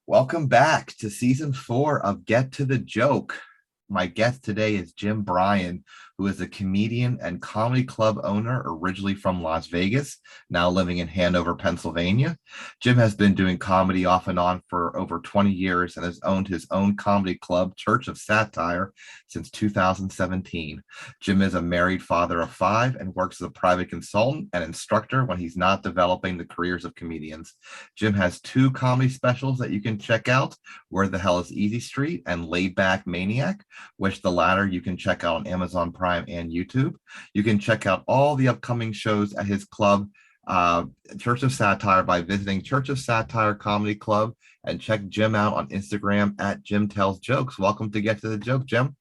Welcome back to season 4 of Get to the Joke. My guest today is Jim Bryan, who is a comedian and comedy club owner originally from Las Vegas, now living in Hanover, Pennsylvania. Jim has been doing comedy off and on for over 20 years and has owned his own comedy club, Church of Satire, since 2017. Jim is a married father of 5 and works as a private consultant and instructor when he's not developing the careers of comedians. Jim has 2 comedy specials that you can check out: Where the Hell is Easy Street and Laid Back Maniac, which the latter you can check out on Amazon Prime and YouTube. You can check out all the upcoming shows at his club, Church of Satire, by visiting Church of Satire Comedy Club, and check Jim out on Instagram at Jim Tells Jokes. Welcome to Get to the Joke, Jim.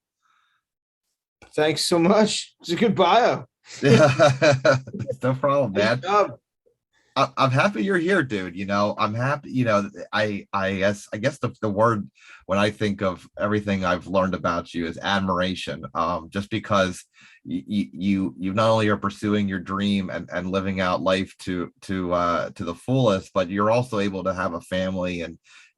Thanks so much. It's a good bio. No problem, man. Job. I'm happy you're here, dude. I'm happy. I guess the word when I think of everything I've learned about you is admiration. Just because you not only are pursuing your dream and living out life to the fullest, but you're also able to have a family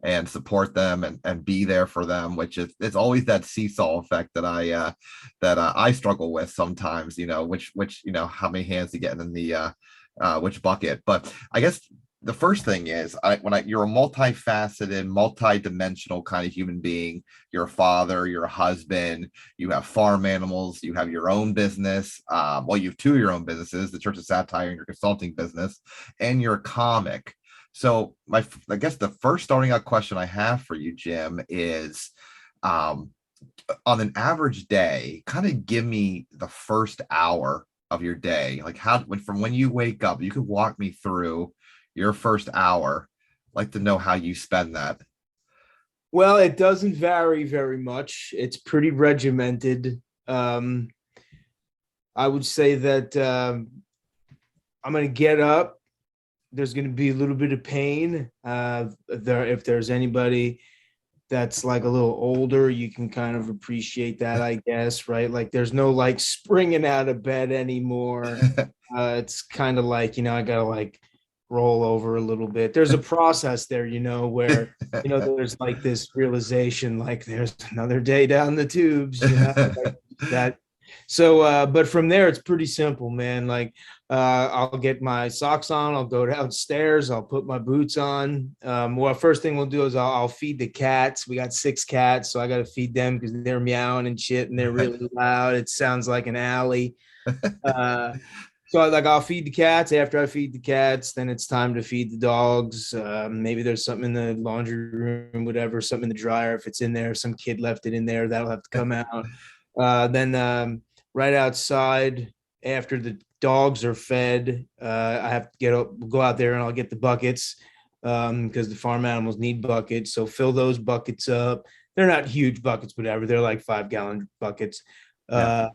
and support them and be there for them, which is it's always that seesaw effect that I struggle with sometimes. Which how many hands to get in the which bucket. But I guess the first thing is you're a multifaceted, multi-dimensional kind of human being. You're a father, you're a husband, you have farm animals, you have your own business. You have 2 of your own businesses, the Church of Satire and your consulting business, and you're a comic. So I guess the first starting out question I have for you, Jim, is on an average day, kind of give me the first hour of your day, like from when you wake up. You could walk me through your first hour. I'd like to know how you spend that. Well, it doesn't vary very much. It's pretty regimented. I would say that I'm going to get up. There's going to be a little bit of pain. If there's anybody that's like a little older, you can kind of appreciate that, I guess, right? Like there's no like springing out of bed anymore. It's kind of like, I gotta like roll over a little bit. There's a process there, where, there's like this realization, like there's another day down the tubes, like that. So, but from there, it's pretty simple, man. Like, I'll get my socks on. I'll go downstairs. I'll put my boots on. First thing we'll do is I'll feed the cats. We got 6 cats, so I got to feed them because they're meowing and shit, and they're really loud. It sounds like an alley. I'll feed the cats. After I feed the cats, then it's time to feed the dogs. Maybe there's something in the laundry room, whatever, something in the dryer. If it's in there, some kid left it in there, that'll have to come out. Then right outside, after the dogs are fed, I have to go out there and I'll get the buckets because the farm animals need buckets. So fill those buckets up. They're not huge buckets, whatever. They're like 5-gallon buckets. Yeah.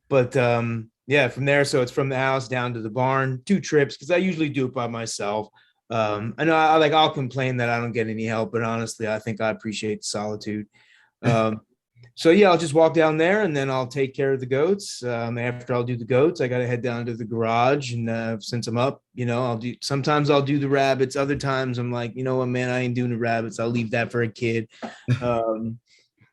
From there, so it's from the house down to the barn, 2 trips because I usually do it by myself. I know I'll complain that I don't get any help, but honestly, I think I appreciate the solitude. I'll just walk down there and then I'll take care of the goats. After I'll do the goats, I got to head down to the garage. And since I'm up, sometimes I'll do the rabbits. Other times I'm like, you know what, man, I ain't doing the rabbits. I'll leave that for a kid.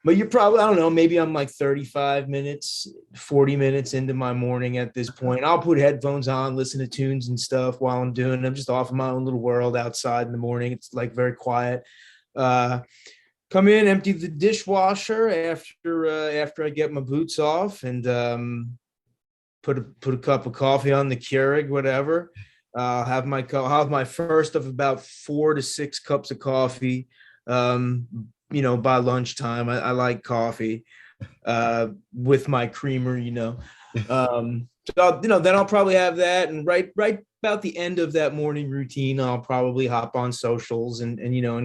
But you're probably, I don't know, maybe I'm like 35 minutes, 40 minutes into my morning at this point. I'll put headphones on, listen to tunes and stuff while I'm doing it. I'm just off in my own little world outside in the morning. It's like very quiet. Come in, empty the dishwasher after I get my boots off, and put a cup of coffee on the Keurig, whatever. I'll have my first of about 4 to 6 cups of coffee. By lunchtime, I like coffee with my creamer. Then I'll probably have that, and right about the end of that morning routine, I'll probably hop on socials and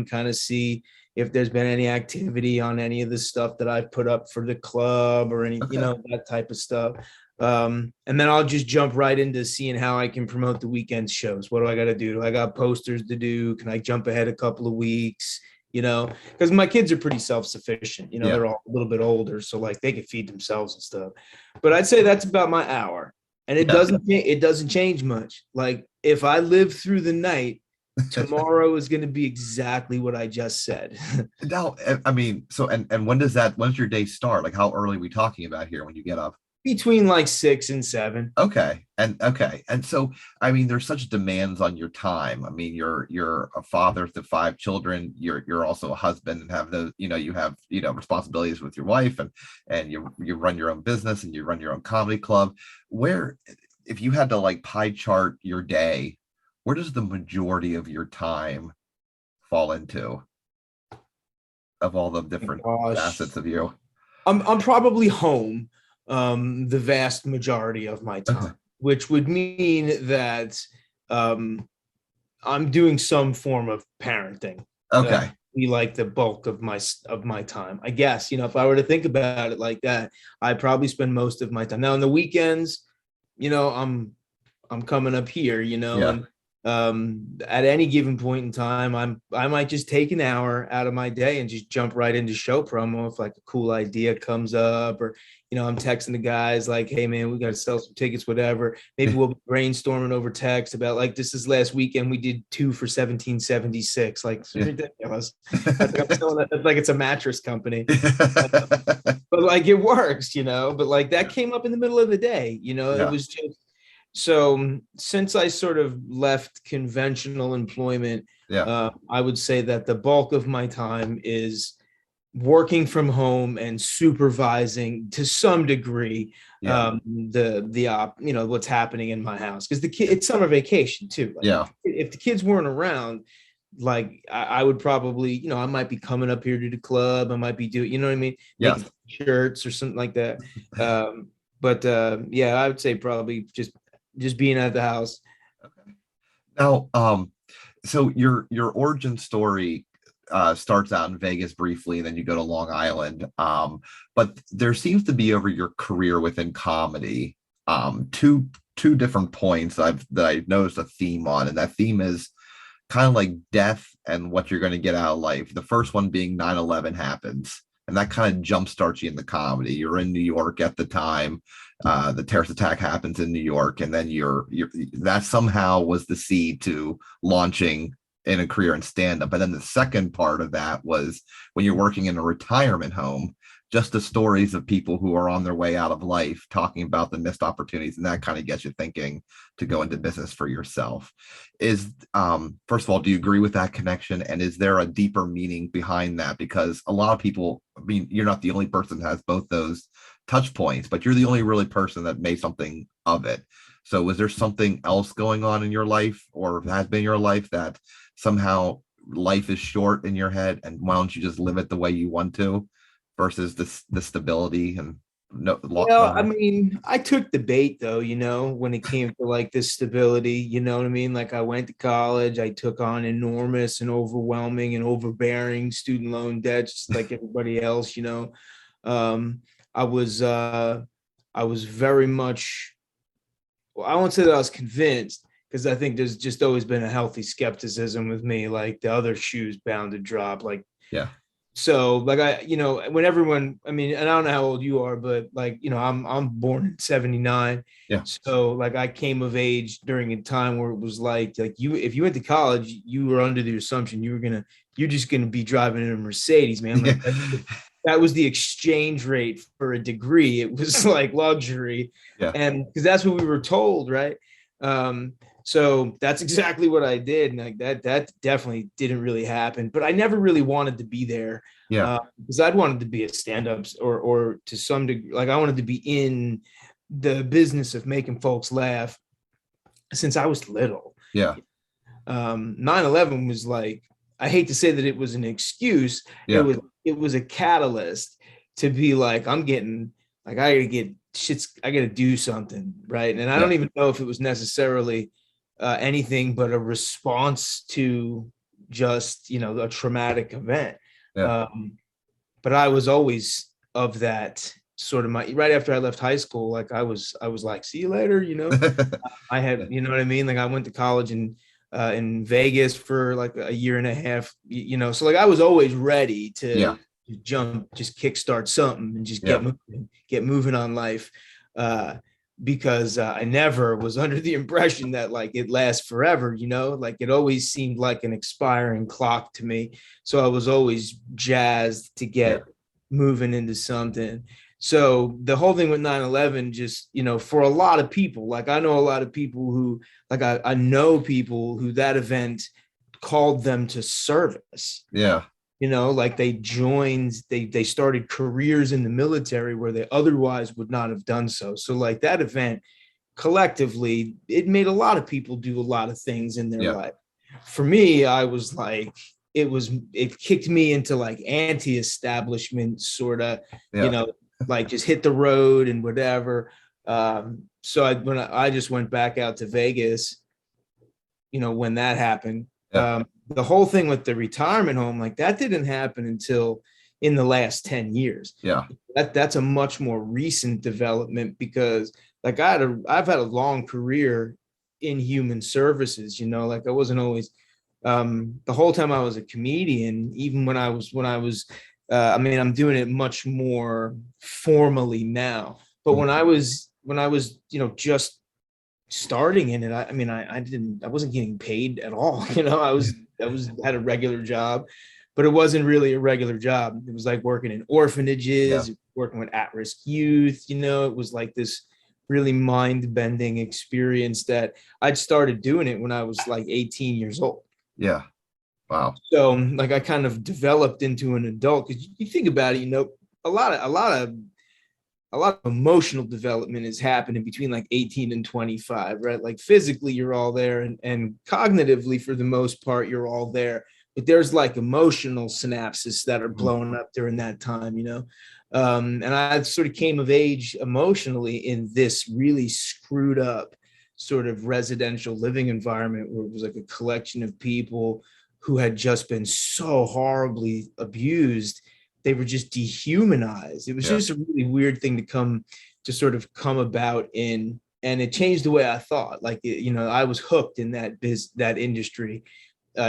kind of see if there's been any activity on any of the stuff that I've put up for the club or any, Okay. that type of stuff. And then I'll just jump right into seeing how I can promote the weekend shows. What do I got to do? Do I got posters to do? Can I jump ahead a couple of weeks? Because my kids are pretty self-sufficient. Yeah. They're all a little bit older, so like they can feed themselves and stuff. But I'd say that's about my hour, and it doesn't change much. Like if I live through the night, Tomorrow is going to be exactly what I just said. Now, I mean, so and when's your day start? Like how early are we talking about here when you get up? Between like 6 and 7. Okay. And so I mean there's such demands on your time. I mean you're a father to five children. You're also a husband and have those, you have, responsibilities with your wife, and you run your own business and you run your own comedy club. Where, if you had to like pie chart your day, where does the majority of your time fall into, of all the different Gosh, facets of you? I'm probably home the vast majority of my time, which would mean that um, I'm doing some form of parenting. Okay. Be like the bulk of my time, I guess. If I were to think about it like that, I probably spend most of my time. Now on the weekends, I'm coming up here, Yeah. and at any given point in time, I might just take an hour out of my day and just jump right into show promo if like a cool idea comes up, or I'm texting the guys like, hey man, we got to sell some tickets, whatever. Maybe we'll be brainstorming over text about like, this is last weekend we did 2 for 1776. Like it's Yeah. ridiculous. Like I'm selling it like it's a mattress company. But like it works, but like that Yeah. came up in the middle of the day, it Yeah. was just so since I sort of left conventional employment, Yeah. I would say that the bulk of my time is working from home and supervising to some degree Yeah. what's happening in my house, because it's summer vacation too. Like Yeah. if the kids weren't around, like I would probably, I might be coming up here to the club. I might be doing, you know what I mean, Yes. making shirts or something like that. But yeah, I would say probably just being at the house. Now, so your origin story starts out in Vegas briefly, then you go to Long Island. But there seems to be over your career within comedy, two different points that I've noticed a theme on, and that theme is kind of like death and what you're going to get out of life. The first one being 9/11 happens, and that kind of jumpstarts you in the comedy. You're in New York at the time. The terrorist attack happens in New York, and then you're that somehow was the seed to launching in a career in stand-up. And then the second part of that was when you're working in a retirement home, just the stories of people who are on their way out of life talking about the missed opportunities, and that kind of gets you thinking to go into business for yourself. Is first of all, do you agree with that connection, and is there a deeper meaning behind that? Because a lot of people, I mean, you're not the only person that has both those touch points, but you're the only really person that made something of it. So was there something else going on in your life, or has been your life, that somehow life is short in your head, and why don't you just live it the way you want to, versus the stability and no I normal? mean, I took the bait though, when it came to like this stability, you know what I mean? Like I went to college, I took on enormous and overwhelming and overbearing student loan debt, just like everybody else, Um, I was I was very much, well, I won't say that I was convinced, because I think there's just always been a healthy skepticism with me, like the other shoe's bound to drop. Like Yeah. so like when everyone, I mean, and I don't know how old you are, but like I'm born in 79. Yeah. So like I came of age during a time where it was like you, if you went to college, you were under the assumption you're just gonna be driving in a Mercedes, man. Yeah. Like that was the exchange rate for a degree. It was like luxury, Yeah. and because that's what we were told, right? um so that's exactly what I did. And like that definitely didn't really happen. But I never really wanted to be there, Yeah. because I'd wanted to be a stand-up, or to some degree, like I wanted to be in the business of making folks laugh since I was little. Yeah. 9/11 was like, I hate to say that it was an excuse. It Yeah. was it was a catalyst to be like, I'm getting, like I gotta get shits, I gotta do something, right? And I Yeah. don't even know if it was necessarily anything but a response to just a traumatic event. Yeah. Um, but I was always of that sort of, my right after I left high school, like I was like, see you later, I had, you know what I mean? Like I went to college in Vegas for like a year and a half, so like I was always ready Yeah. to jump, just kickstart something and just Yeah. get moving on life. Uh, because I never was under the impression that like it lasts forever, you know, like it always seemed like an expiring clock to me. So I was always jazzed to Yeah. get moving into something. So the whole thing with 9/11, just, you know, for a lot of people, like I know a lot of people who, like I know people who that event called them to service, Yeah. you know, like they joined, they started careers in the military where they otherwise would not have done so. So like that event collectively, it made a lot of people do a lot of things in their Yeah. life. For me, I was like, it kicked me into like anti-establishment sort of, you Yeah. know, like just hit the road and whatever. So when I just went back out to Vegas, you know, when that happened. Yeah. The whole thing with the retirement home, like that didn't happen until in the last 10 years. Yeah. That's a much more recent development because like I've had a long career in human services, you know, like I wasn't always the whole time I was a comedian, even I mean, I'm doing it much more formally now. But Mhm. when I was, you know, just starting in it, I mean, I wasn't getting paid at all. You know, had a regular job, but it wasn't really a regular job. It was like working in Yeah. orphanages, working with at-risk youth. You know, it was like this really mind-bending experience that I'd started doing it when I was like 18 years old. Yeah. Wow. So like I kind of developed into an adult because you think about it, you know, a lot of emotional development is happening between like 18 and 25, right? Like physically you're all there and cognitively for the most part you're all there, but there's like emotional synapses that are Mhm. blown up during that time, you know. And I sort of came of age emotionally in this really screwed up sort of residential living environment where it was like a collection of people who had just been so horribly abused. They were just dehumanized. It was Yeah. just a really weird thing to sort of come about in, and it changed the way I thought. Like, you know, I was hooked in that industry.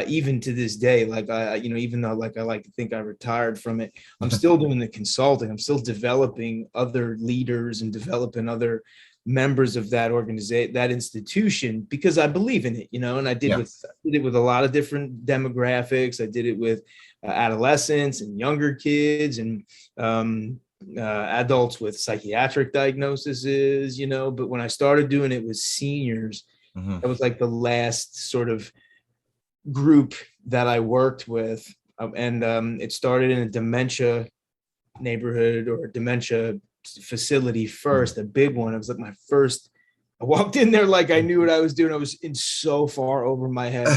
Even to this day, like you know, even though like I like to think I retired from it, I'm still doing the consulting. I'm still developing other leaders and developing other members of that organization, that institution, because I believe in it, you know. And Yes. I did it with a lot of different demographics. I did it with adolescents and younger kids and adults with psychiatric diagnoses, you know. But when I started doing it with seniors, Hmm. that was like the last sort of group that I worked with. And it started in a dementia neighborhood or a dementia facility first, a big one. It was like my first. I walked in there like I knew what I was doing. I was in so far over my head.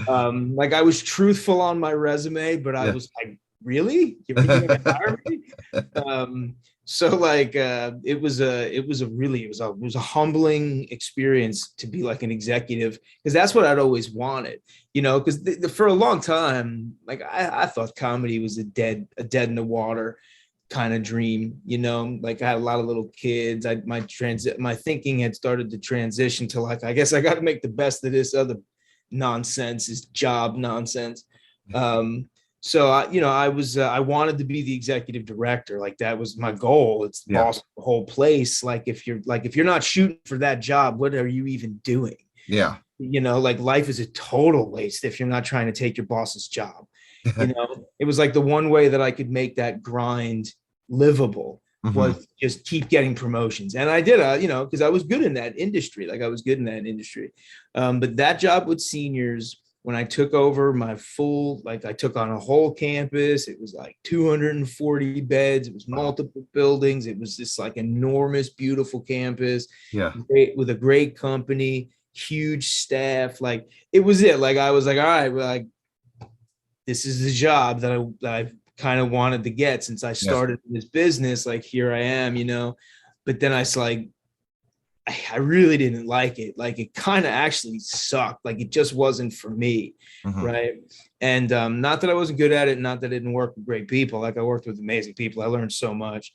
Like I was truthful on my resume, but I Yeah. was like, really? You're gonna hire me? So like it was a humbling experience to be like an executive because that's what I'd always wanted, you know, because for a long time, like I thought comedy was a dead in the water kind of dream, you know. Like I had a lot of little kids. My thinking had started to transition to like, I guess I got to make the best of this other nonsense, is job nonsense. So you know, I wanted to be the executive director. Like that was my goal. It's the Yeah. boss of the whole place. Like if you're not shooting for that job, what are you even doing? Yeah. You know, like life is a total waste if you're not trying to take your boss's job. You know, it was like the one way that I could make that grind livable Hmm. was just keep getting promotions. And I did, you know, because I was good in that industry. Like I was good in that industry. But that job with seniors, when I took over my full, like I took on a whole campus, it was like 240 beds, it was Wow. multiple buildings, it was this like enormous, beautiful campus, Yeah. great, with a great company, huge staff. Like it was it. Like I was like, all right, well, like this is the job that I kind of wanted to get since I Yeah. started this business. Like here I am, you know. But then I was like, I really didn't like it. Like it kind of actually sucked. Like it just wasn't for me, Hmm. right? And not that I wasn't good at it, not that I didn't work with great people. Like I worked with amazing people. I learned so much,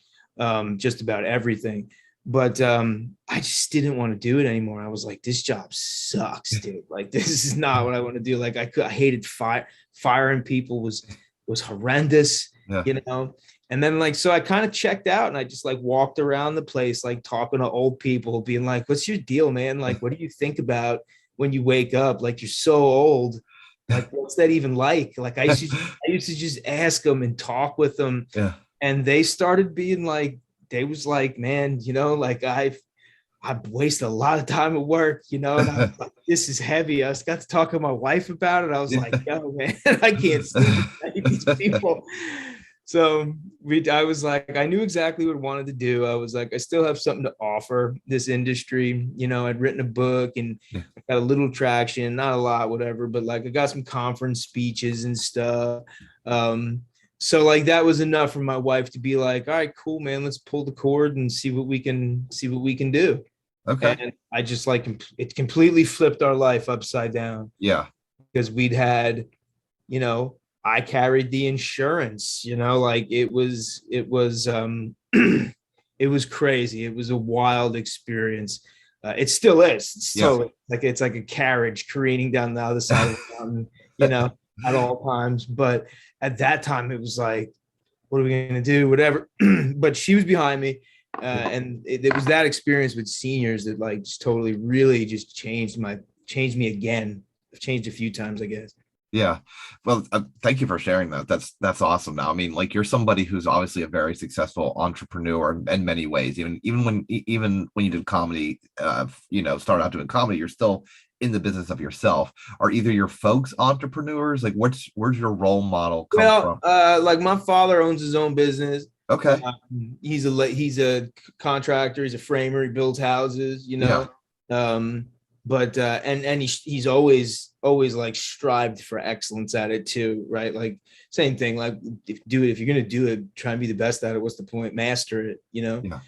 just about everything. But I just didn't want to do it anymore. I was like, this job sucks, dude. Like this is not what I want to do. Like I hated firing people was horrendous, Yeah. you know. And then like, so I kind of checked out and I just like walked around the place, like talking to old people, being like, what's your deal, man? Like, what do you think about when you wake up? Like, you're so old. Like, what's that even like? Like, I used to just ask them and talk with them. Yeah. And they started being like, they was like, man, you know, like I've wasted a lot of time at work, you know, and I was like, this is heavy. I just got to talk to my wife about it. I was like, yo, man, I can't sleep at night, these people. So I was like, I knew exactly what I wanted to do. I was like, I still have something to offer this industry. You know, I'd written a book and Yeah. I got a little traction, not a lot, whatever, but like I got some conference speeches and stuff. So like that was enough for my wife to be like, all right, cool, man, let's pull the cord and see what we can do. Okay. And I just like, it completely flipped our life upside down Yeah. because we'd had, you know, I carried the insurance, you know, like it was it was crazy. It was a wild experience. It still is. It's Yeah. totally like, it's like a carriage careening down the other side of the mountain, you know, at all times. But at that time, it was like, what are we going to do? Whatever. But she was behind me. And it was that experience with seniors that like just totally really just changed me again. I've changed a few times, I guess. Yeah. Well, thank you for sharing that. That's awesome. Now, I mean, like you're somebody who's obviously a very successful entrepreneur in many ways. Even when you did comedy, start out doing comedy, you're still in the business of yourself. Are either your folks entrepreneurs? Like, where's your role model come from? Like my father owns his own business. Okay. He's a contractor. He's a framer. He builds houses. You Yeah. know. But and he's always like strived for excellence at it too, right? Like same thing, like if you're gonna do it, try and be the best at it. What's the point? Master it, you know. Yeah.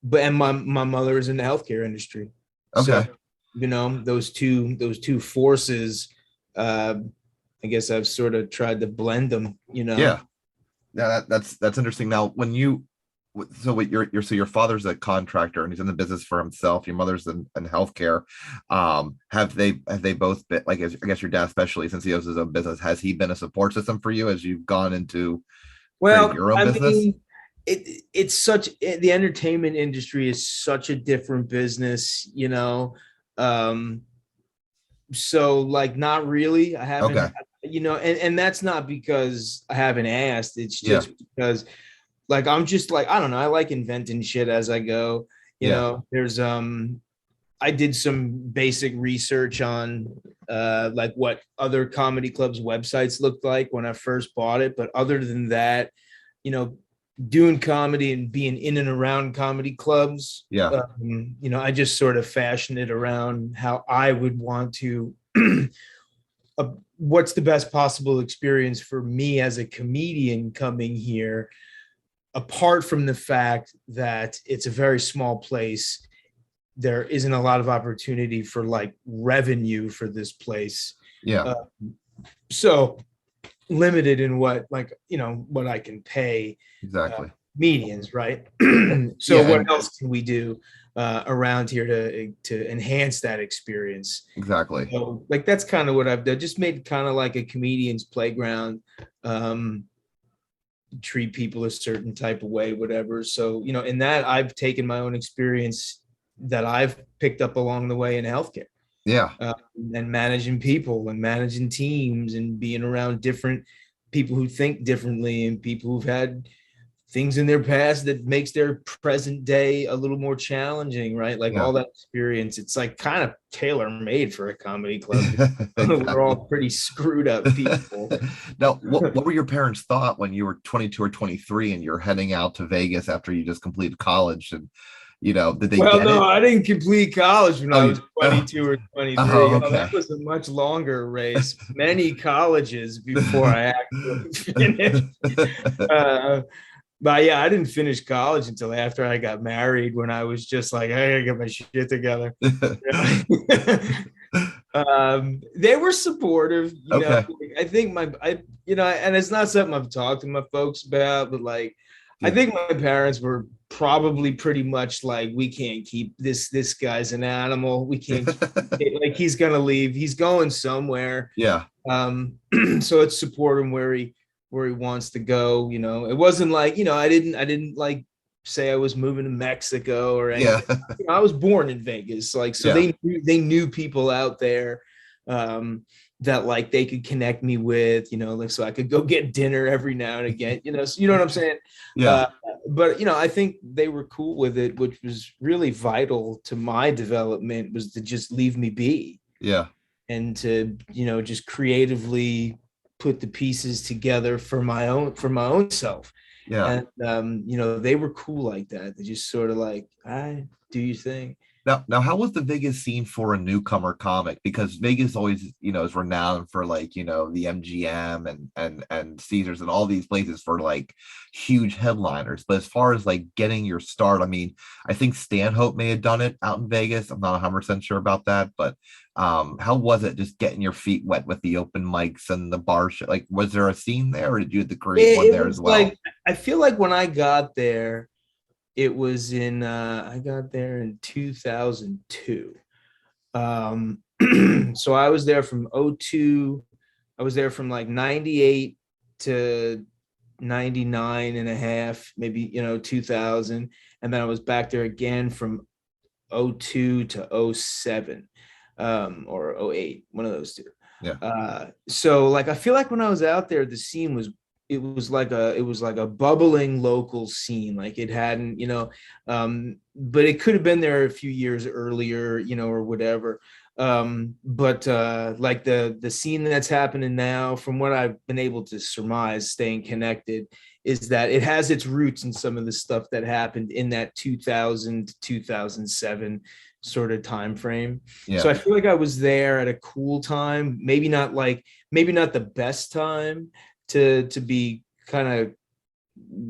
But and my mother is in the healthcare industry, so Okay. you know those two forces. I guess I've sort of tried to blend them, you know. Yeah. Yeah. That's interesting. Now, when you so wait, your father's a contractor and he's in the business for himself. Your mother's in healthcare. Have they both been like, I guess your dad, especially since he owns his own business, has he been a support system for you as you've gone into creating your own business? Mean, it's such the entertainment industry is such a different business, you know. So like not really. I haven't, Okay. you know, and that's not because I haven't asked. It's Yeah. just because like I'm just like, I don't know, I like inventing shit as I go. You Yeah. know, there's I did some basic research on like what other comedy clubs websites looked like when I first bought it. But other than that, you know, doing comedy and being in and around comedy clubs, Yeah. you know, I just sort of fashioned it around how I would want to what's the best possible experience for me as a comedian coming here, apart from the fact that it's a very small place. There isn't a lot of opportunity for like revenue for this place. Yeah. So limited in what, like, you know, what I can pay Exactly. medians, right? So Yeah. what else can we do around here to enhance that experience? Exactly. So like that's kind of what I've done. Just made kind of like a comedian's playground. Treat people a certain type of way, whatever. So, you know, in that I've taken my own experience that I've picked up along the way in healthcare. Yeah. And managing people and managing teams and being around different people who think differently and people who've had things in their past that makes their present day a little more challenging, right? Like Yeah. all that experience, it's like kind of tailor made for a comedy club. Exactly. We're all pretty screwed up people. Now, what were your parents' thought when you were 22 or 23 and you're heading out to Vegas after you just completed college? And, you know, did they Well, get no, it? I didn't complete college when I was 22 or 23. Oh, Oh, okay. that was a much longer race. Many colleges before I actually finished. But yeah, I didn't finish college until after I got married, when I was just like, I gotta get my shit together. They were supportive, you know. Okay. I think you know, and it's not something I've talked to my folks about, but like, I Yeah. think my parents were probably pretty much like, we can't keep this guy's an animal. We can't like, he's gonna leave. He's going somewhere. Yeah. So let's support him where he wants to go. You know, it wasn't like, you know, I didn't like say I was moving to Mexico or Yeah. anything. You know, I was born in Vegas, like, so Yeah. they knew people out there that like they could connect me with, you know, like, so I could go get dinner every now and again, you know, so you know what I'm saying? Yeah. Uh, but you know, I think they were cool with it, which was really vital to my development, was to just leave me be Yeah. and to, you know, just creatively put the pieces together for my own self. Yeah. And you know, they were cool like that. They just sort of like, all right, do your thing. Now, how was the Vegas scene for a newcomer comic? Because Vegas always, is renowned for like, the MGM and Caesars and all these places for like huge headliners. But as far as like getting your start, I mean, I think Stanhope may have done it out in Vegas. I'm not 100% sure about that, but how was it just getting your feet wet with the open mics and the bar show? Like, was there a scene there, or did you have to create one It there as was well? like, I feel like when I got there, it was in I got there in 2002. So I was there from '02. I was there from like 98 to 99 and a half, maybe, you know, 2000. And then I was back there again from '02 to '07, or '08, one of those two. Yeah. So like, I feel like when I was out there, the scene was, it was like a bubbling local scene. Like it hadn't, you know, but it could have been there a few years earlier, you know, or whatever. But like the scene that's happening now, from what I've been able to surmise, staying connected, is that it has its roots in some of the stuff that happened in that 2000 to 2007 sort of time frame. So Yeah. I feel like I was there at a cool time, maybe not like, maybe not the best time to be kind of,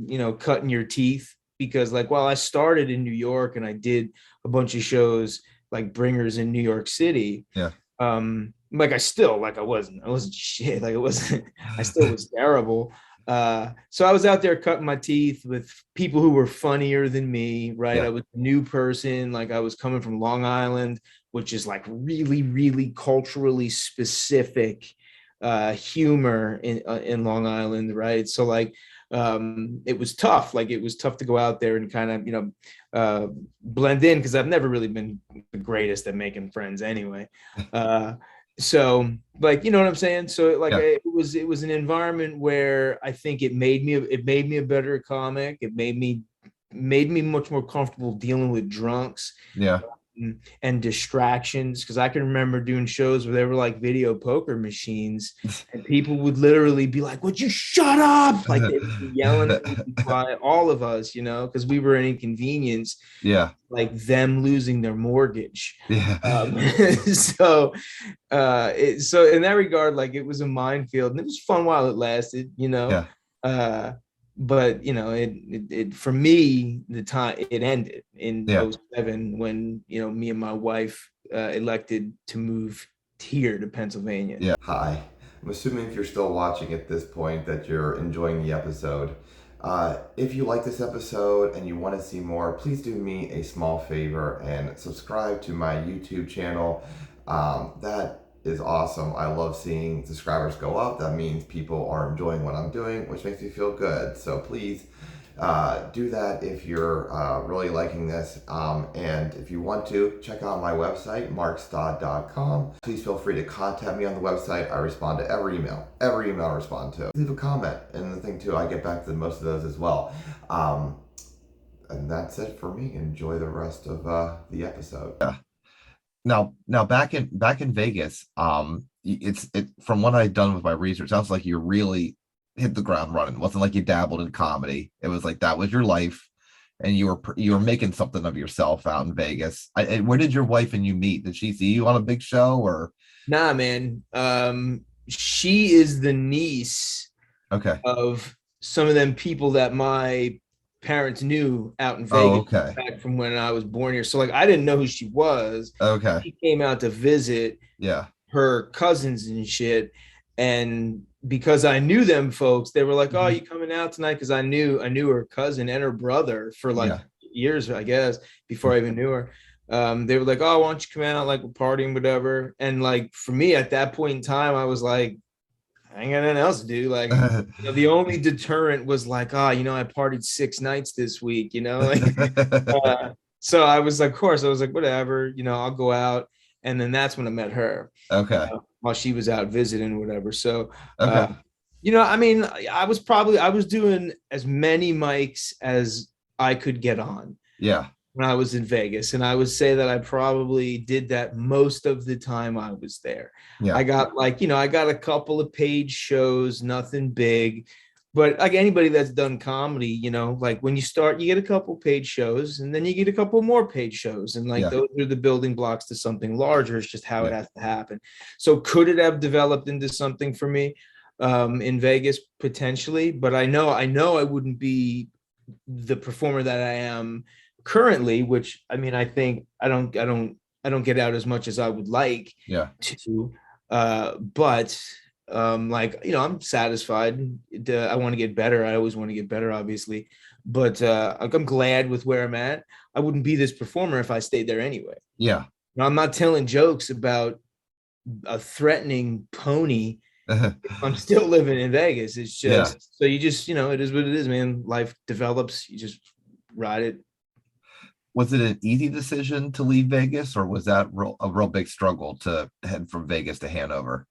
you know, cutting your teeth, because like, while I started in New York and I did a bunch of shows like Bringers in New York City, Yeah. like I still, like, I wasn't shit, like it wasn't, I still was terrible. So I was out there cutting my teeth with people who were funnier than me, right? I Yeah. was a new person, like I was coming from Long Island, which is like really, really culturally specific humor in Long Island, right? So like, it was tough. Like it was tough to go out there and kind of, you know, blend in, because I've never really been the greatest at making friends anyway. So like, you know what I'm saying? So like, Yeah. it was an environment where I think it made me a better comic. It made me much more comfortable dealing with drunks Yeah. and distractions, because I can remember doing shows where they were like video poker machines, and people would literally be like, "Would you shut up?" Like they would be yelling at me to be quiet, all of us, you know, because we were an inconvenience, Yeah. like them losing their mortgage. Yeah. Um, so so in that regard, like it was a minefield, and it was fun while it lasted, you know. Yeah. Uh, but you know, it for me, the time it ended in Yeah. '07 when, you know, me and my wife elected to move here to Pennsylvania. Yeah. Hi. I'm assuming if you're still watching at this point that you're enjoying the episode. If you like this episode and you want to see more, please do me a small favor and subscribe to my YouTube channel. That is awesome. I love seeing subscribers go up. That means people are enjoying what I'm doing, which makes me feel good. So please do that if you're really liking this. And if you want to, check out my website, markstod.com. Please feel free to contact me on the website. I respond to every email. Every email I respond to. Leave a comment. And the thing too, I get back to most of those as well. And that's it for me. Enjoy the rest of the episode. Yeah. Now back in Vegas, it from what I've done with my research, sounds like you really hit the ground running. It wasn't like you dabbled in comedy. It was like that was your life, and you were making something of yourself out in Vegas. And where did your wife and you meet? Did she see you on a big show or? Nah, man. She is the niece Okay. of some of them people that my parents knew out in Oh, Vegas okay. back from when I was born here. So like, I didn't know who she was. Okay. She came out to visit Yeah. her cousins and shit. And because I knew them folks, they were like, "Oh, Mhm. you coming out tonight?" Because I knew her cousin and her brother for like Yeah. years, I guess, before I even knew her. They were like, "Oh, why don't you come out? Like we're partying, whatever." And like for me at that point in time, I was like, I ain't got nothing else to do. Like, the only deterrent was like, I partied 6 nights this week, like, so I was like, of course, I was like, whatever, I'll go out. And then that's when I met her, Okay. while she was out visiting, whatever. So, Okay. I mean, I was doing as many mics as I could get on Yeah. when I was in Vegas. And I would say that I probably did that most of the time I was there. Yeah. I got I got a couple of paid shows, nothing big. But like anybody that's done comedy, like when you start, you get a couple paid shows and then you get a couple more paid shows. And like Yeah. those are the building blocks to something larger. It's just how it Yeah. has to happen. So could it have developed into something for me in Vegas? Potentially. But I know I wouldn't be the performer that I am currently, which I mean, I think I don't get out as much as I would like Yeah. to. But like, I'm satisfied. I want to get better. I always want to get better, obviously. But like, I'm glad with where I'm at. I wouldn't be this performer if I stayed there anyway. Yeah. Now, I'm not telling jokes about a threatening pony. I'm still living in Vegas. It's just so you just, it is what it is, man. Life develops. You just ride it. Was it an easy decision to leave Vegas, or was that a real big struggle to head from Vegas to Hanover?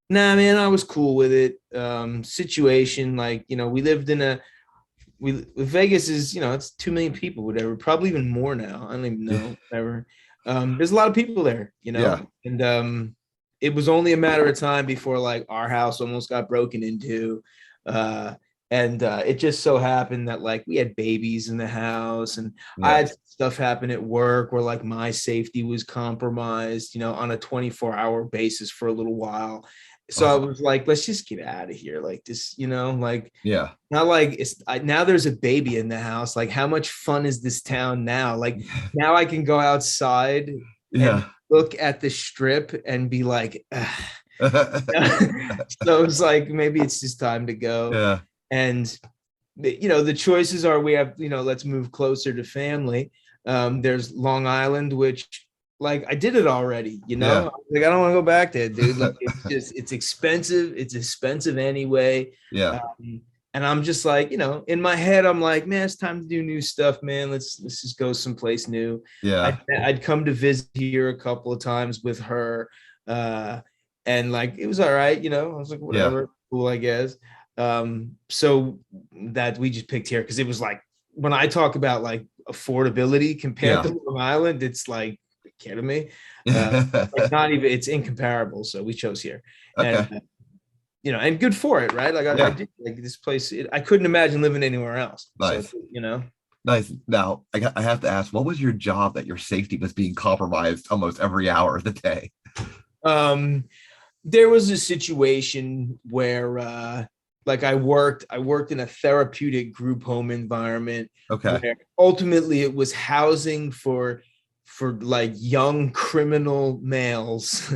Nah, man, I was cool with it. Situation, like, we lived in Vegas is, it's 2 million people, whatever, probably even more now. I don't even know, whatever. There's a lot of people there, Yeah. and it was only a matter of time before like our house almost got broken into. And it just so happened that like we had babies in the house, and I had stuff happen at work where like my safety was compromised, on a 24-hour basis for a little while. So I was like, let's just get out of here. Like this, like, not like now there's a baby in the house. Like, how much fun is this town now? Like, now I can go outside and look at the strip and be like, so it's like, maybe it's just time to go. Yeah. And, the choices are, we have, let's move closer to family. There's Long Island, which, like, I did it already, like, I don't want to go back there, dude. Like, it's expensive. It's expensive anyway. Yeah. And I'm just like, in my head, I'm like, man, it's time to do new stuff, man. Let's just go someplace new. Yeah. I'd come to visit here a couple of times with her. And like, it was all right. I was like, whatever, cool, I guess. So that we just picked here because it was like, when I talk about like affordability compared to Long Island, it's like, kidding me? Like, not even, it's incomparable. So we chose here. Okay. And and good for it, right? Like, I did, like, this place, I couldn't imagine living anywhere else. Nice. So, Nice. Now I have to ask, what was your job that your safety was being compromised almost every hour of the day? There was a situation where like I worked in a therapeutic group home environment. Okay. Where ultimately it was housing for like young criminal males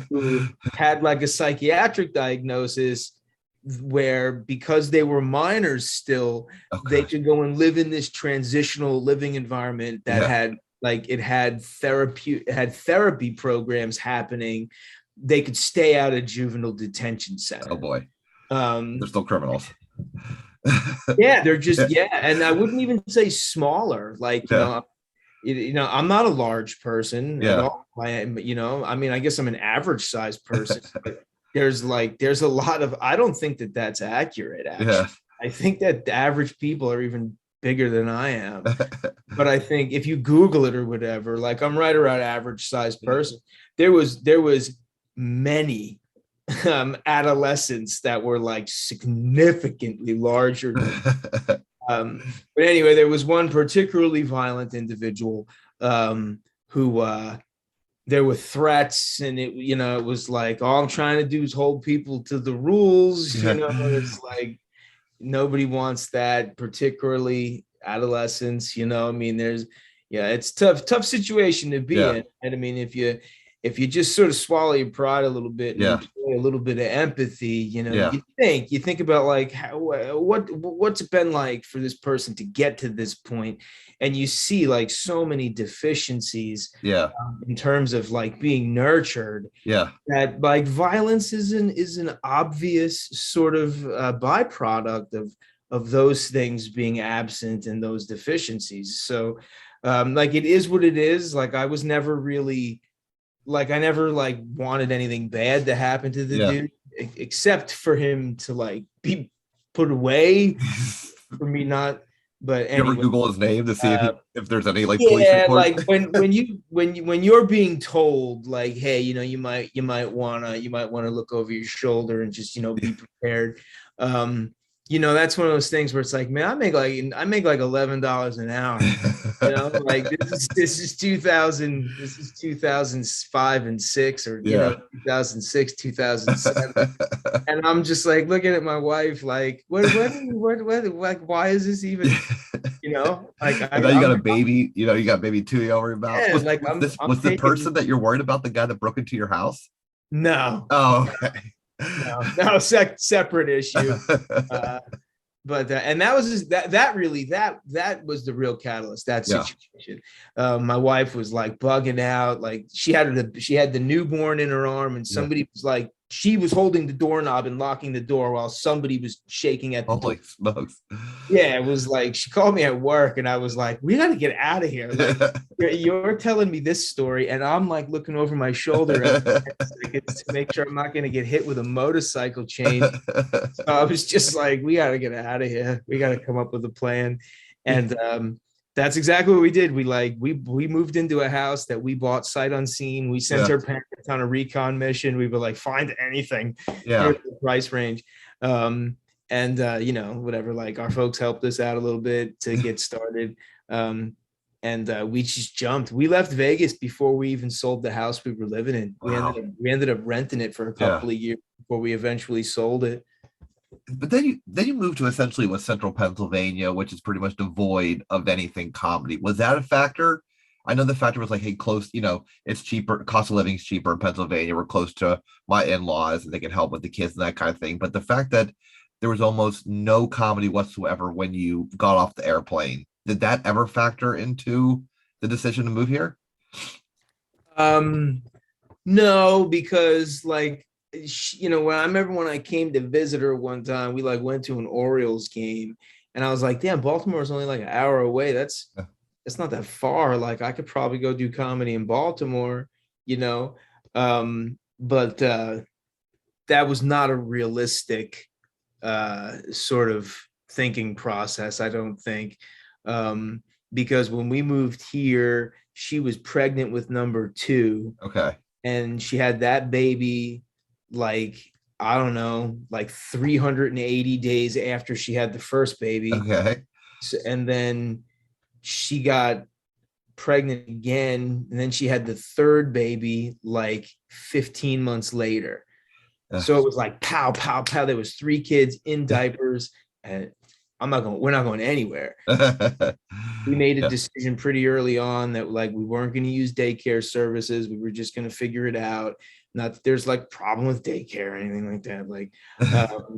who had like a psychiatric diagnosis, where because they were minors still, they could go and live in this transitional living environment that had like, it had therapy programs happening. They could stay out of juvenile detention center. Oh boy. They're still criminals. They're just, and I wouldn't even say smaller, like, I'm not a large person at all. I am, I mean, I guess I'm an average sized person, but there's a lot of, I don't think that that's accurate, actually. I think that the average people are even bigger than I am. But I think if you Google it or whatever, like, I'm right around average sized person. There was many adolescents that were like significantly larger than but anyway, there was one particularly violent individual who there were threats, and it was like, all I'm trying to do is hold people to the rules. It's like, nobody wants that, particularly adolescents. I mean, it's tough situation to be in. And I mean, if you if you just sort of swallow your pride a little bit and Yeah. employ a little bit of empathy, Yeah. you think about like what's it been like for this person to get to this point, and you see like so many deficiencies Yeah. in terms of like being nurtured, Yeah. that like violence is an obvious sort of byproduct of those things being absent and those deficiencies. So like it is what it is. Like I was never really like I never like wanted anything bad to happen to the Yeah. dude, except for him to like be put away, for me not. But You ever anyway, Google his name to see uh, if there's any like police yeah, reports? like when you're being told like, hey, you might wanna look over your shoulder and just be prepared. Um, that's one of those things where it's like, man, I make like $11 an hour. Like this is 2005 and six, or Yeah. 2006, 2007. And I'm just like looking at my wife like, what, like, why is this even, like And now you got I'm a baby, you got a baby too you worry about. yeah, Was like was this I'm was the taking person that you're worried about the guy that broke into your house? no, Oh, okay. no, separate issue. Uh, but and that was just, that really that was the real catalyst, that Yeah. situation. My wife was like bugging out, like she had the newborn in her arm, and Yeah. somebody was like, she was holding the doorknob and locking the door while somebody was shaking at the door. Holy smokes. Yeah, it was like she called me at work, and I was like, we got to get out of here. Like you're telling me this story, and I'm like looking over my shoulder every 10 seconds to make sure I'm not going to get hit with a motorcycle chain. So I was just like, we got to get out of here. We got to come up with a plan. And that's exactly what we did. We moved into a house that we bought sight unseen. We sent Yeah. our parents on a recon mission. We were like, find anything. Yeah. Here's the price range. And whatever, like our folks helped us out a little bit to get started. And we just jumped. We left Vegas before we even sold the house we were living in. Wow. We ended up renting it for a Yeah. couple of years before we eventually sold it. But then you moved to essentially what central Pennsylvania, which is pretty much devoid of anything comedy. Was that a factor? I know the factor was like, hey, close, it's cheaper, cost of living is cheaper in Pennsylvania. We're close to my in-laws and they can help with the kids and that kind of thing. But the fact that there was almost no comedy whatsoever when you got off the airplane, did that ever factor into the decision to move here? No, because like, when I remember when I came to visit her one time, we like went to an Orioles game, and I was like, damn, Baltimore is only like an hour away. That's not that far. Like I could probably go do comedy in Baltimore, you know. But that was not a realistic sort of thinking process, I don't think. Because when we moved here, she was pregnant with number two, Okay. and she had that baby like, I don't know, like 380 days after she had the first baby. Okay. So, and then she got pregnant again, and then she had the third baby like 15 months later. So it was like pow, pow, pow. There was three kids in diapers, and we're not going anywhere. We made a Yeah. decision pretty early on that like we weren't going to use daycare services. We were just going to figure it out. Not that there's like problem with daycare or anything like that. Like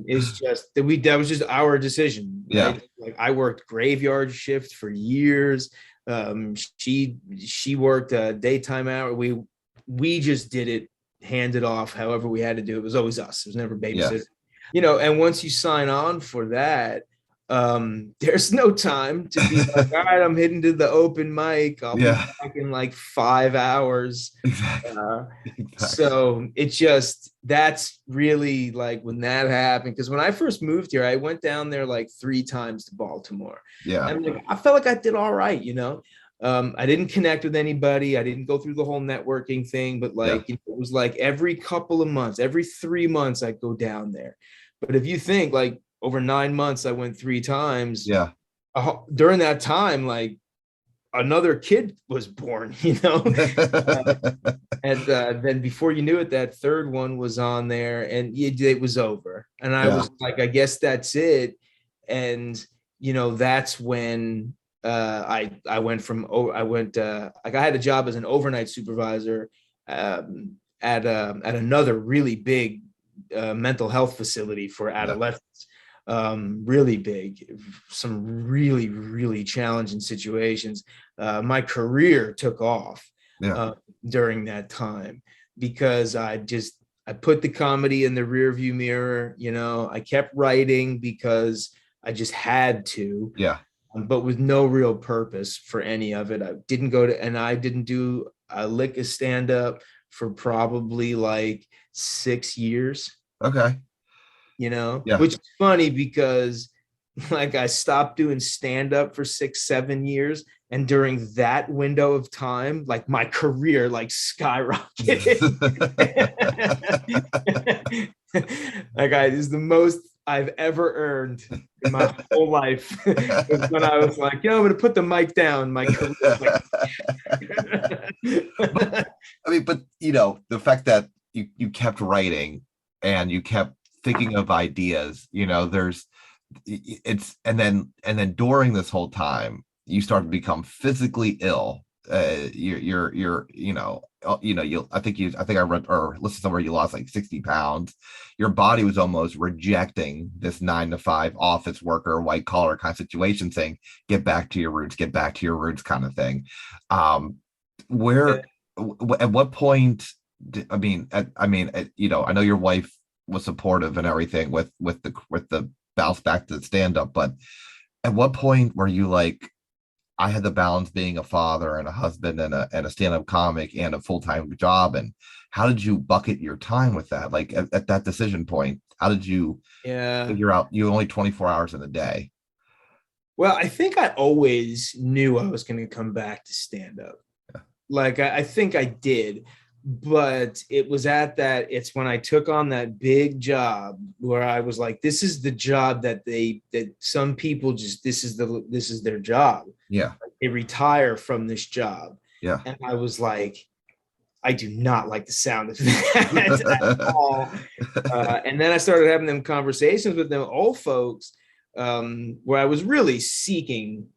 it's just that was just our decision, right? Yeah. Like I worked graveyard shift for years. She worked daytime hour. We just did it, handed off however we had to do it. It was always us. It was never Yeah. babysitter. And once you sign on for that, there's no time to be like, all right, I'm heading to the open mic. I'll be back in like 5 hours. Exactly. So that's really like when that happened. Because when I first moved here, I went down there like 3 times to Baltimore. Yeah. And like, I felt like I did all right, I didn't connect with anybody. I didn't go through the whole networking thing, but like it was like every couple of months, every 3 months, I'd go down there. But if you think like over 9 months, I went 3 times. Yeah. During that time, like another kid was born, and then before you knew it, that third one was on there, and it was over. And I was like, I guess that's it. And that's when I went like I had a job as an overnight supervisor, at another really big mental health facility for Yeah. adolescents. Really big, some really, really challenging situations. My career took off Yeah. during that time because I put the comedy in the rearview mirror. I kept writing because I just had to, Yeah. but with no real purpose for any of it. I didn't do a lick of stand up for probably like 6 years, Okay. Yeah. which is funny because like I stopped doing stand up for 6, 7 years. And during that window of time, like my career like skyrocketed. Like is the most I've ever earned in my whole life was when I was like, I'm gonna put the mic down. My career, like, But I mean, but the fact that you kept writing and you kept thinking of ideas, and then during this whole time, you start to become physically ill. I think I read or listened somewhere you lost like 60 pounds. Your body was almost rejecting this 9 to 5 office worker, white collar kind of situation, saying, get back to your roots, get back to your roots kind of thing. Where at what point I know your wife was supportive and everything with the bounce back to stand up, but at what point were you like, I had the balance being a father and a husband and a stand-up comic and a full-time job, and how did you bucket your time with that? Like at that decision point, how did you yeah. figure out you only 24 hours in a day? Well, I think I always knew I was going to come back to stand up. Like I think I did, but it's when I took on that big job where I was like, this is the job that some people just, this is their job. Yeah. They retire from this job. Yeah. And I was like, I do not like the sound of that at all. And then I started having them conversations with them old folks, where I was really seeking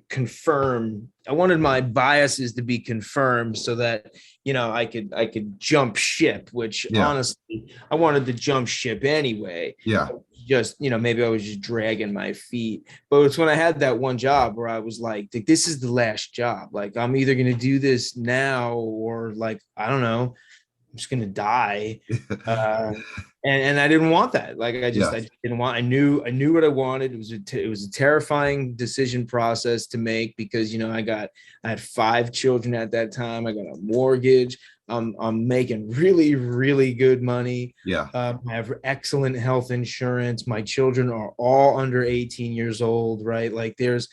confirm. I wanted my biases to be confirmed so that I could jump ship, which Yeah. honestly I wanted to jump ship anyway. Yeah. Just maybe I was just dragging my feet. But it's when I had that one job where I was like, this is the last job. Like I'm either gonna do this now or like I don't know, I'm just gonna die. And I didn't want that. Like I Yeah. just didn't want. I knew what I wanted. It was a terrifying decision process to make because I had 5 children at that time. I got a mortgage. I'm making really, really good money. Yeah. I have excellent health insurance. My children are all under 18 years old, right? Like there's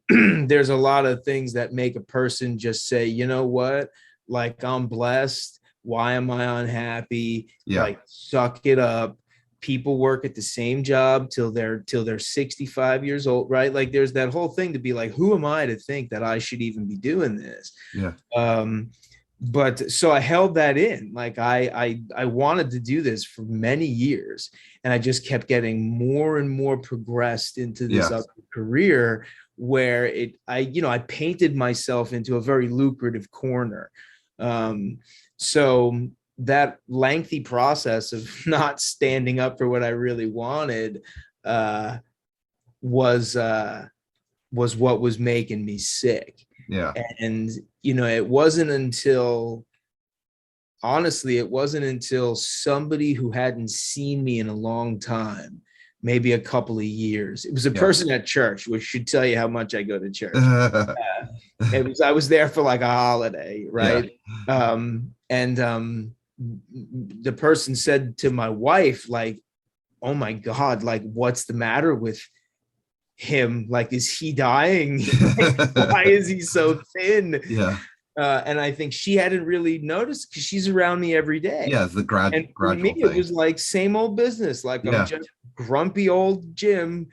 there's a lot of things that make a person just say, you know what? Like I'm blessed. Why am I unhappy? Yeah. Like suck it up. People work at the same job till they're 65 years old, right? Like there's that whole thing to be like, who am I to think that I should even be doing this? Yeah. But so I held that in. Like I wanted to do this for many years, and I just kept getting more and more progressed into this Yeah. other career where I painted myself into a very lucrative corner. So that lengthy process of not standing up for what I really wanted was what was making me sick. Yeah. And it wasn't until somebody who hadn't seen me in a long time, maybe a couple of years. It was a person at church, which should tell you how much I go to church. I was there for like a holiday, right? Yeah. The person said to my wife, like, oh my God, like, what's the matter with him? Like, is he dying? Why is he so thin? Yeah. And I think she hadn't really noticed because she's around me every day. Yeah, it's the and for gradual me, thing. it was like same old business. Like I'm just grumpy old Jim,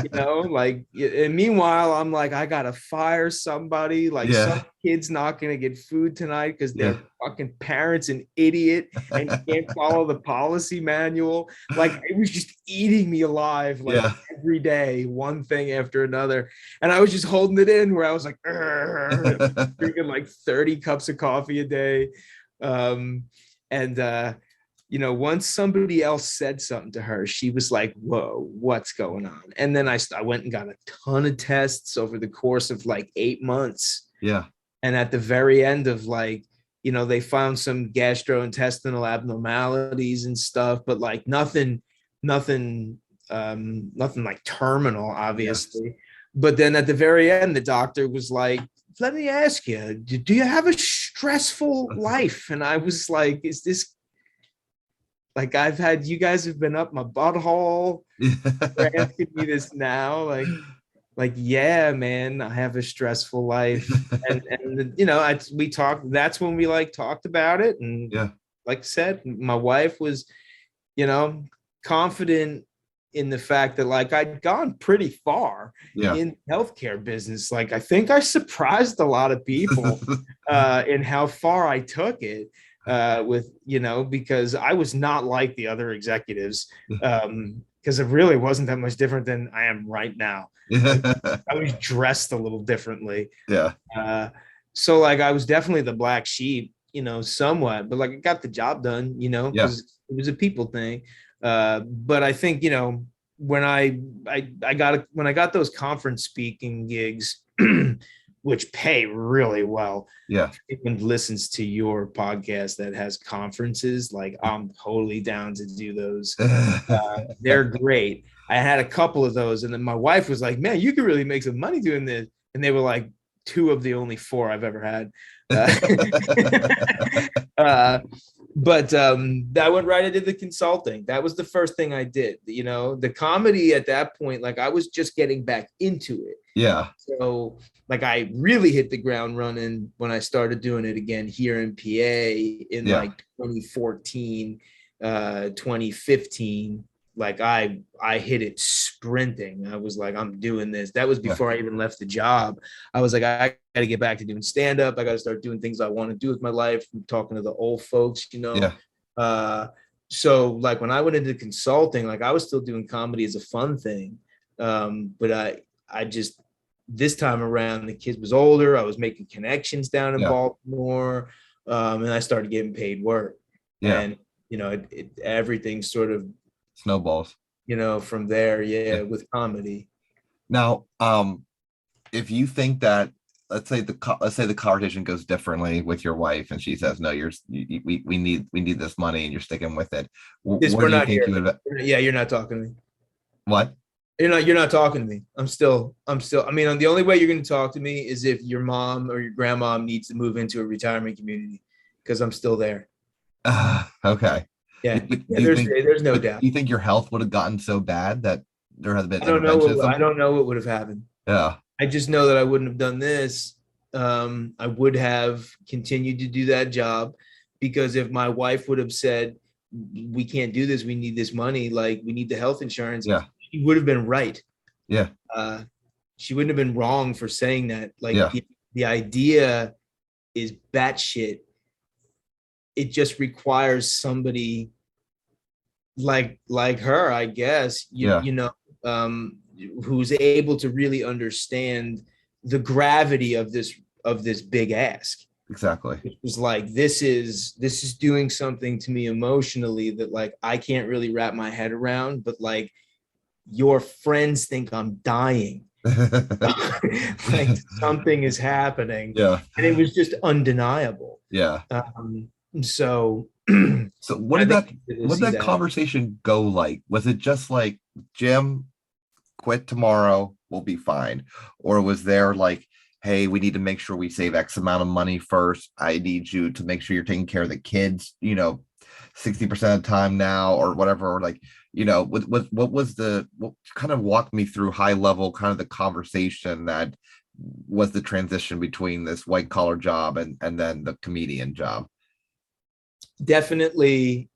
you know, like, and meanwhile, I'm like, I gotta fire somebody. Like, some Yeah. kid's not gonna get food tonight because Yeah. their fucking parents an idiot and can't follow the policy manual. Like, it was just eating me alive, like Yeah. every day, one thing after another. And I was just holding it in where I was like, drinking like 30 cups of coffee a day. Um, and you know, once somebody else said something to her, she was like, whoa, what's going on? And then I went and got a ton of tests over the course of like 8 months. Yeah. And at the very end of like, you know, they found some gastrointestinal abnormalities and stuff, but like nothing like terminal, Yeah. obviously. But then at the very end, the doctor was like, let me ask you, do you have a stressful life? And I was like, is this like, I've had, you guys have been up my butthole. You're asking me this now, like, yeah, man, I have a stressful life, and you know, we talked. That's when we like talked about it, and Yeah. like I said, my wife was, you know, confident in the fact that like I'd gone pretty far Yeah. in the healthcare business. Like, I think I surprised a lot of people in how far I took it, with, you know, because I was not like the other executives, because it really wasn't that much different than I am right now. I was dressed a little differently. Yeah. Uh, so like I was definitely the black sheep, you know, somewhat, but like I got the job done, you know, Yeah. because it was a people thing. But I think, you know, when when I got those conference speaking gigs, which pay really well, Yeah. and listens to your podcast that has conferences, like I'm totally down to do those. They're great. I had a couple of those, and then my wife was like, "Man, you could really make some money doing this." And they were like two of the only four I've ever had. Uh, but I went right into the consulting. That was the first thing I did. You know, the comedy at that point, like I was just getting back into it. Yeah. So like I really hit the ground running when I started doing it again here in PA in Yeah. like 2014, 2015. Like I hit it sprinting. I was like, I'm doing this. That was Yeah. before I even left the job. I was like, I got to get back to doing stand up. I got to start doing things I want to do with my life. I'm talking to the old folks, you know. Yeah. Uh, so like when I went into consulting, like I was still doing comedy as a fun thing. But I just, this time around, the kid was older. I was making connections down in Yeah. Baltimore, and I started getting paid work. Yeah. And you know, everything sort of, Snowballs. you know, from there, yeah, Yeah. with comedy. Now, if you think that, let's say the conversation goes differently with your wife, and she says, "No, we need this money, and you're sticking with it." This Where we're do you not think here. you would? Yeah, you're not talking to me. What? You're not talking to me. I mean, the only way you're going to talk to me is if your mom or your grandma needs to move into a retirement community, because I'm still there. Okay. Yeah. Do Yeah. you think? There's no But doubt. do you think your health would have gotten so bad that there has been I interventionism? don't know what would have happened. Yeah. I just know that I wouldn't have done this. I would have continued to do that job, because if my wife would have said, we can't do this, we need this money, like we need the health insurance, Yeah. she would have been right. Yeah. Uh, she wouldn't have been wrong for saying that. Like Yeah. the idea is batshit. It just requires somebody like her, I guess, Yeah. you know, who's able to really understand the gravity of this big ask. Exactly. It was like, this is doing something to me emotionally that like I can't really wrap my head around, but like your friends think I'm dying. Like something is happening. Yeah. And it was just undeniable. Yeah. So So I think people what did see that that. conversation go like? Was it just like, Jim, quit tomorrow, we'll be fine? Or was there like, hey, we need to make sure we save X amount of money first. I need you to make sure you're taking care of the kids, 60% of the time now, or whatever. Or like, what was what kind of walk me through high level kind of the conversation that was the transition between this white collar job and then the comedian job? Definitely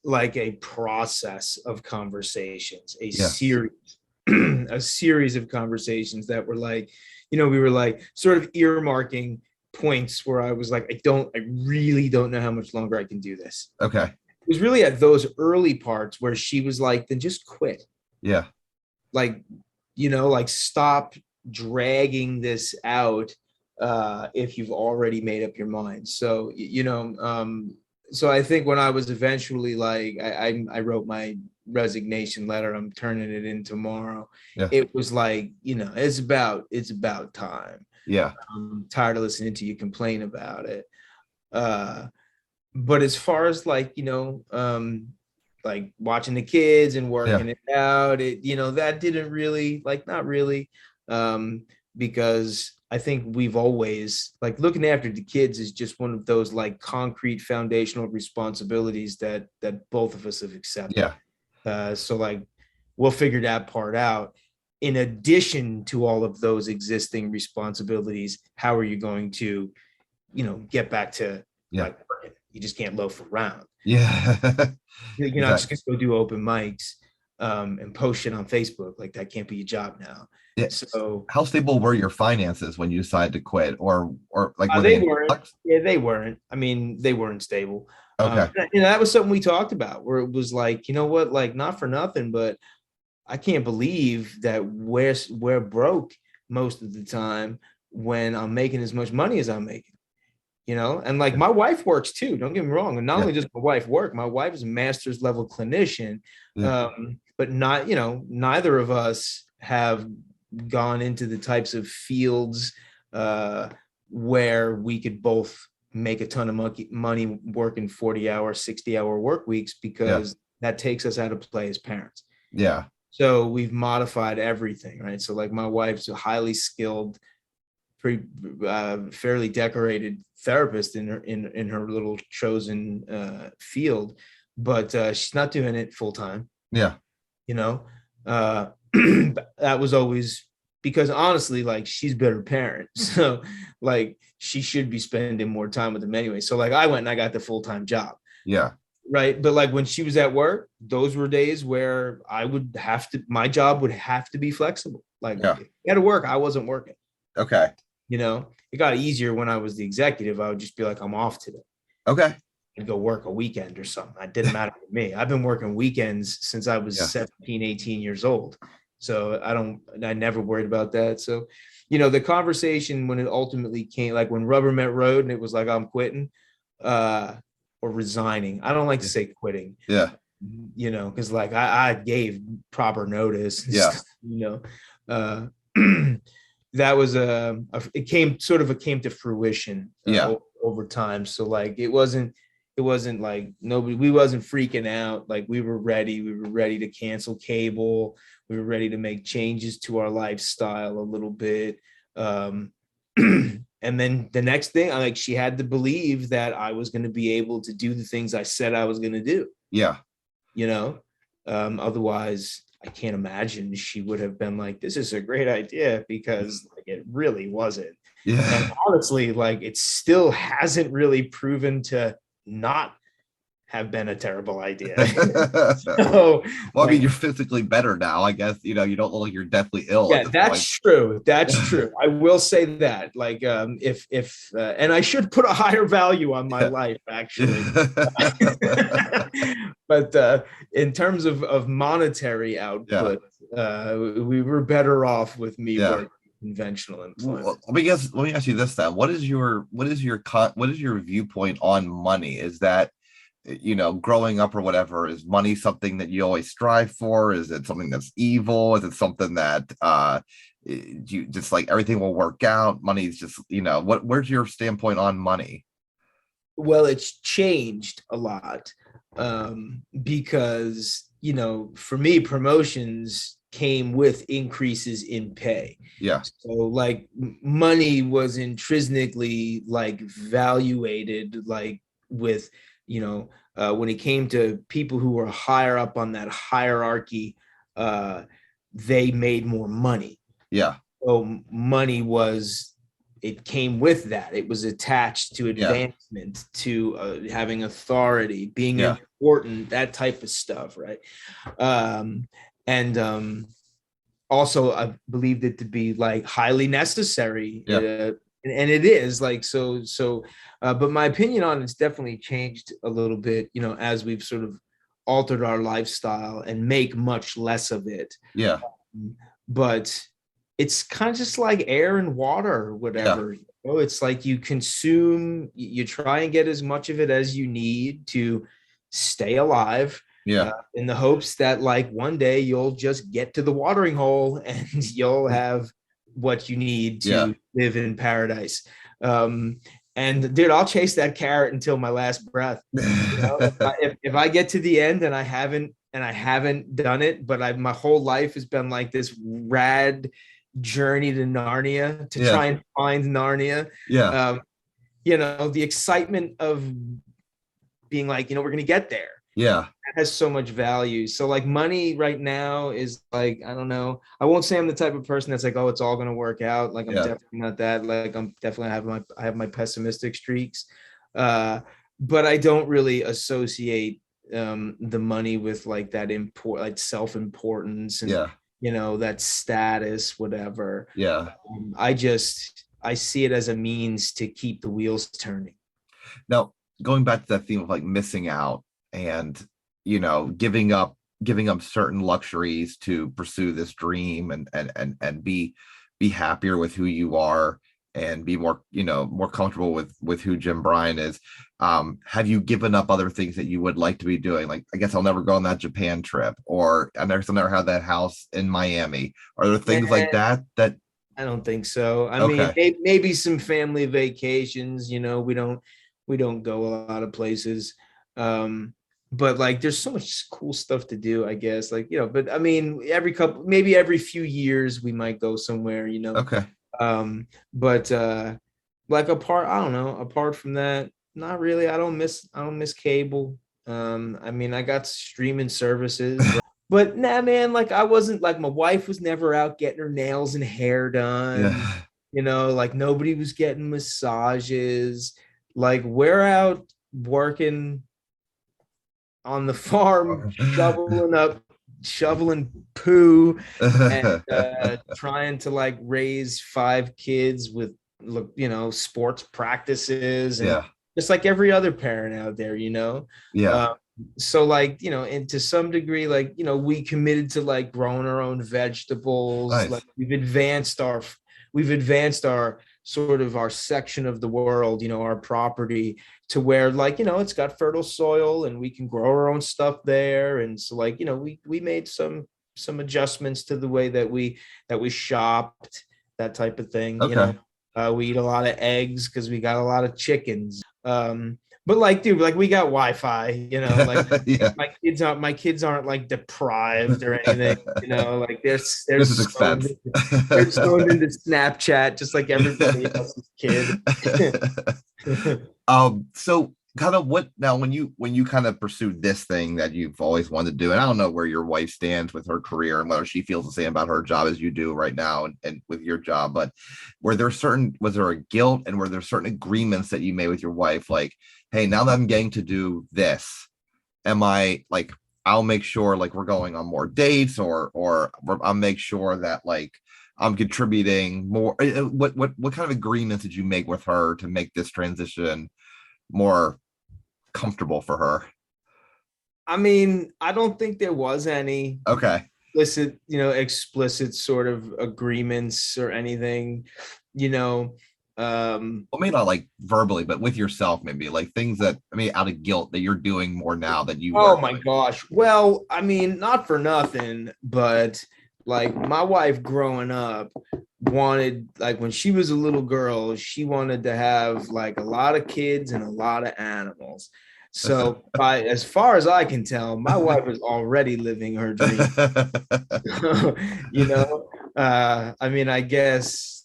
like a process of conversations, a Yeah. series, a series of conversations that were like, we were like sort of earmarking points where I was like, I really don't know how much longer I can do this. Okay. It was really at those early parts where she was like, then just quit. Yeah. Like, like stop dragging this out if you've already made up your mind. So, so I think when I was eventually like, I wrote my resignation letter, I'm turning it in tomorrow. Yeah. It was like, it's about time. Yeah. I'm tired of listening to you complain about it. Uh, but as far as like watching the kids and Yeah. working it out, that didn't really, like, not really, because I think we've always, like, looking after the kids is just one of those like concrete foundational responsibilities that both of us have accepted. Yeah. So like we'll figure that part out. In addition to all of those existing responsibilities, how are you going to, get back to Yeah. like working? You just can't loaf around. Yeah. You're not just Exactly. gonna go do open mics and post shit on Facebook. Like that can't be your job now. Yeah. So How stable were your finances when you decided to quit, or like were they they in weren't. flux? Yeah, they weren't. I mean, they weren't stable. Okay. That was something we talked about, where it was like, you know what, like not for nothing, but I can't believe that we're broke most of the time when I'm making as much money as I'm making. And like Yeah. my wife works too, don't get me wrong, and not Yeah. only does my wife work, my wife is a master's level clinician, Yeah. but not, neither of us have gone into the types of fields where we could both make a ton of money working 40-hour 60-hour work weeks, Yeah. because that takes us out of play as parents. Yeah. So we've modified everything, right? So like my wife's a highly skilled, pretty fairly decorated therapist in her little chosen field, but she's not doing it full time. Yeah. You know, uh, that was always because honestly, like she's better parent, so like she should be spending more time with him anyway. So like I went and I got the full time job. Yeah. Right. But like when she was at work, those were days where my job would have to be flexible. Like Yeah. if I had to work, I wasn't working. Okay. It got easier when I was the executive. I would just be like, I'm off today Okay. and go work a weekend or something. It didn't matter to me. I've been working weekends since I was Yeah. 17, 18 years old. So I never worried about that. So, the conversation when it ultimately came, like when rubber met road and it was like, I'm quitting, or resigning. I don't like to say quitting, Yeah. because like I gave proper notice and Yeah. stuff, uh, that was it came to fruition Yeah. over time. So like it wasn't like we wasn't freaking out. Like we were ready to cancel cable. We were ready to make changes to our lifestyle a little bit. And then the next thing, like she had to believe that I was going to be able to do the things I said I was going to do. Yeah. Otherwise I can't imagine she would have been like, this is a great idea, because like it really wasn't. And Yeah. honestly, like it still hasn't really proven to not have been a terrible idea. So Well, I mean, like, you're physically better now. I guess, you don't look like you're deathly ill at yeah, this that's point. true. That's true. I will say that. Like, if and I should put a higher value on my Yeah. life, actually. But in terms of monetary Yeah. output, we were better off with me Yeah. working conventional employment. Well, let me ask you this then. What is your viewpoint on money? Is that, growing up or whatever, is money something that you always strive for? Is it something that's evil? Is it something that you just like everything will work out? Money's just, where's your standpoint on money? Well, it's changed a lot, because for me, promotions came with increases in pay. Yeah. So like money was intrinsically like valuated, like with when it came to people who were higher up on that hierarchy, they made more money. Yeah. So money was it came with that. It was attached to Yeah. advancement, to having authority, being Yeah. important, that type of stuff, right? And also, I believed it to be like highly necessary, Yeah. and it is like so. But my opinion on it's definitely changed a little bit, as we've sort of altered our lifestyle and make much less of it. Yeah. But it's kind of just like air and water or Yeah. whatever. It's like you consume, you try and get as much of it as you need to stay alive, Yeah. in the hopes that like one day you'll just get to the watering hole and you'll have what you need Yeah. to live in paradise. Um, and dude, I'll chase that carrot until my last breath. If I get to the end and I haven't done it, but my whole life has been like this rad journey to Narnia to Yeah. try and find Narnia. Yeah. Um, the excitement of being like, we're gonna get there Yeah. has so much value. So like money right now is like, I don't know. I won't say I'm the type of person that's like, oh, it's all gonna work out. Like I'm Yeah. definitely not that. Like I'm definitely I have my pessimistic streaks. But I don't really associate the money with like that like self-importance and Yeah. that status, whatever. Yeah. I see it as a means to keep the wheels turning. Now, going back to that theme of like missing out and, giving up certain luxuries to pursue this dream and be happier with who you are and be more comfortable with who Jim Bryan is. Have you given up other things that you would like to be doing? Like, I guess I'll never go on that Japan trip, or I'll never have that house in Miami. Are there things like that I don't think so. I mean, okay. maybe some family vacations. We don't go a lot of places. But like, there's so much cool stuff to do, I guess. Like, but I mean, maybe every few years we might go somewhere. Okay. But like I don't know. Apart from that, not really. I don't miss cable. I mean, I got streaming services. But nah, man, like I wasn't like my wife was never out getting her nails and hair done. Yeah. Like nobody was getting massages. Like we're out working on the farm, shoveling poo, and trying to like raise 5 kids with sports practices and Yeah. just like every other parent out there. Yeah. Uh, so like and to some degree like we committed to like growing our own vegetables. Nice. Like we've advanced our sort of our section of the world, our property, to where like it's got fertile soil and we can grow our own stuff there. And so like we made some adjustments to the way that we shopped, that type of thing. Okay. We eat a lot of eggs because we got a lot of chickens. But like, dude, like we got Wi-Fi, like Yeah. my kids aren't like deprived or anything, like they're This is expense. they're stoned into Snapchat just like everybody else's kid. So kind of what now when you kind of pursued this thing that you've always wanted to do, and I don't know where your wife stands with her career and whether she feels the same about her job as you do right now and with your job, but was there a guilt and were there certain agreements that you made with your wife, like, hey, now that I'm getting to do this, am I like, I'll make sure like we're going on more dates or I'll make sure that like I'm contributing more. What kind of agreements did you make with her to make this transition more comfortable for her? I mean, I don't think there was any Okay. explicit sort of agreements or anything, you know. Well, maybe not like verbally, but with yourself, maybe like things that, I mean, out of guilt that you're doing more now that you Oh were my doing. gosh. Well, I mean, not for nothing, but like my wife growing up wanted, like when she was a little girl, she wanted to have like a lot of kids and a lot of animals. So as far as I can tell, my wife is already living her dream. you know, I mean, I guess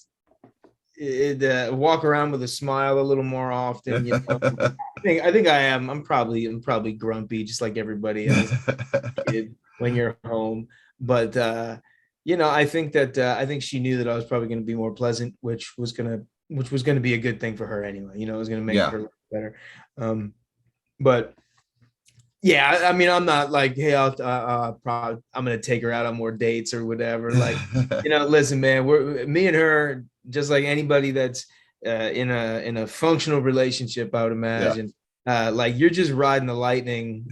walk around with a smile a little more often. I think I am. I'm probably grumpy, just like everybody else kid when you're home. But I think that I think she knew that I was probably going to be more pleasant, which was going to which was going to be a good thing for her anyway. You know, it was going to make Yeah. her life better. But yeah, I mean, I'm not like, hey, probably I'm gonna take her out on more dates or whatever. Like, you know, listen, man, we're me and her, just like anybody that's in a functional relationship, I would Yeah. imagine. Like you're just riding the lightning